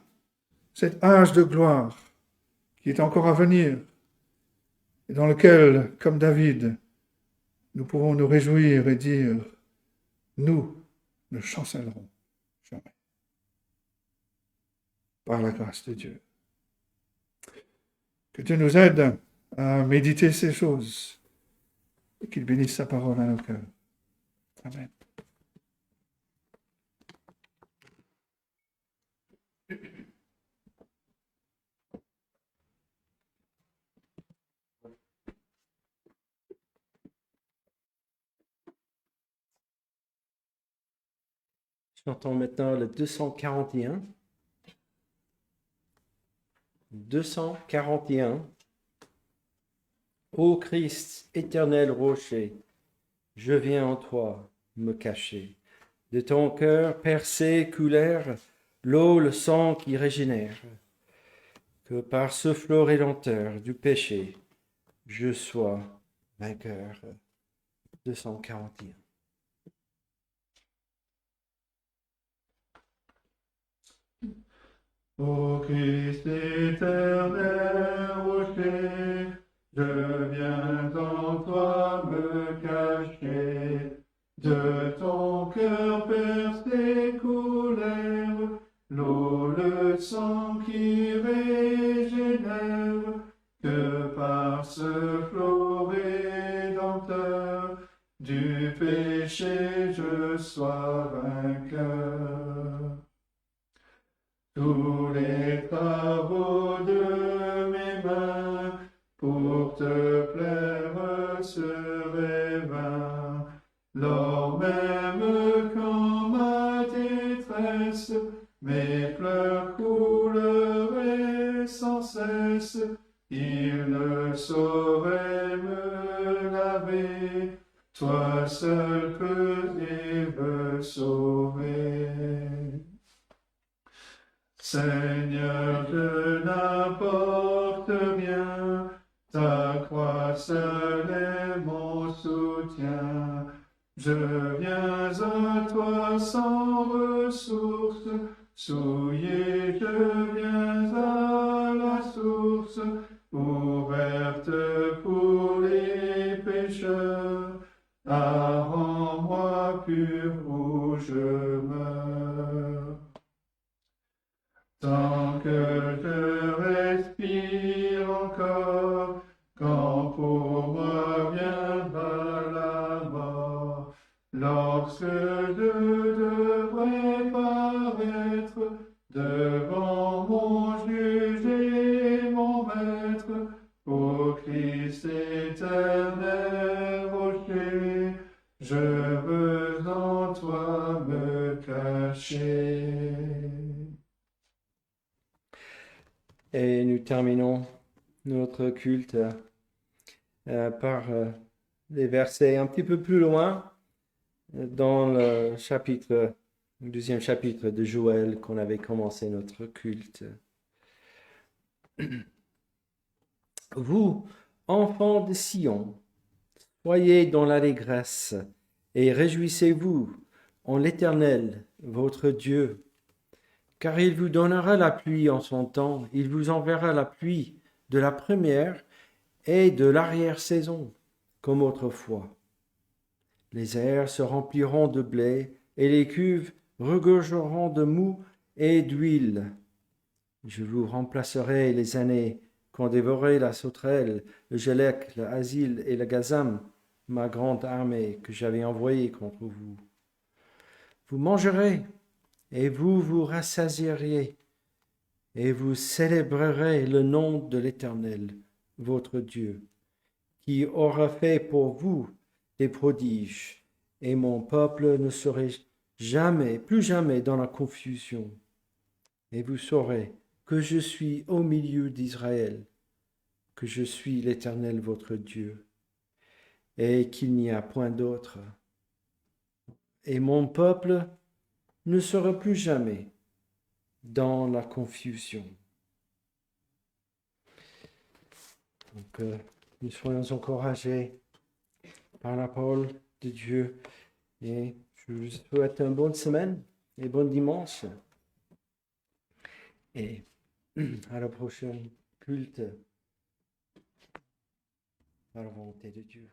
cet âge de gloire qui est encore à venir et dans lequel, comme David, nous pourrons nous réjouir et dire, nous ne chancellerons jamais par la grâce de Dieu. Que Dieu nous aide à méditer ces choses et qu'il bénisse sa parole à nos cœurs. Amen. J'entends maintenant le 241. 241. Ô Christ, éternel rocher, je viens en toi me cacher. De ton cœur percé coulèrent l'eau, le sang qui régénère. Que par ce flot rédempteur du péché, je sois vainqueur. 241. Ô Christ éternel rocher, je viens en toi me cacher. De ton cœur percé coulèrent l'eau, le sang qui régénère. Que par ce flot rédempteur du péché je sois vainqueur. Tous les travaux de mes mains pour te plaire seraient vains. Lors même quand ma détresse, mes pleurs couleraient sans cesse, il ne saurait me laver. Toi seul peux et veux sauver. Seigneur, je n'apporte rien, ta croix seule est soutien. Je viens à toi sans ressources, souillé, je viens à la source, ouverte pour les pécheurs. Ah, rends-moi pur ou je meurs. Tant que je respire encore, quand pour moi viendra la mort, lorsque je devrais paraître devant mon juge et mon maître, ô Christ éternel rocher, je veux en toi me cacher. Et nous terminons notre culte par les versets un petit peu plus loin dans le deuxième chapitre de Joël qu'on avait commencé notre culte. Vous, enfants de Sion, soyez dans l'allégresse et réjouissez-vous en l'Éternel, votre Dieu, car il vous donnera la pluie en son temps, il vous enverra la pluie de la première et de l'arrière-saison, comme autrefois. Les airs se rempliront de blé, et les cuves regorgeront de mou et d'huile. Je vous remplacerai les années qu'ont dévoré la sauterelle, le gélec, le asile et le gazam, ma grande armée que j'avais envoyée contre vous. Vous mangerez, et vous vous rassasieriez, et vous célébrerez le nom de l'Éternel, votre Dieu, qui aura fait pour vous des prodiges, et mon peuple ne serait jamais, plus jamais dans la confusion. Et vous saurez que je suis au milieu d'Israël, que je suis l'Éternel votre Dieu, et qu'il n'y a point d'autre. Et mon peuple ne sera plus jamais dans la confusion. Donc, nous soyons encouragés par la parole de Dieu. Et je vous souhaite une bonne semaine et bon dimanche. Et à la prochaine culte par la volonté de Dieu.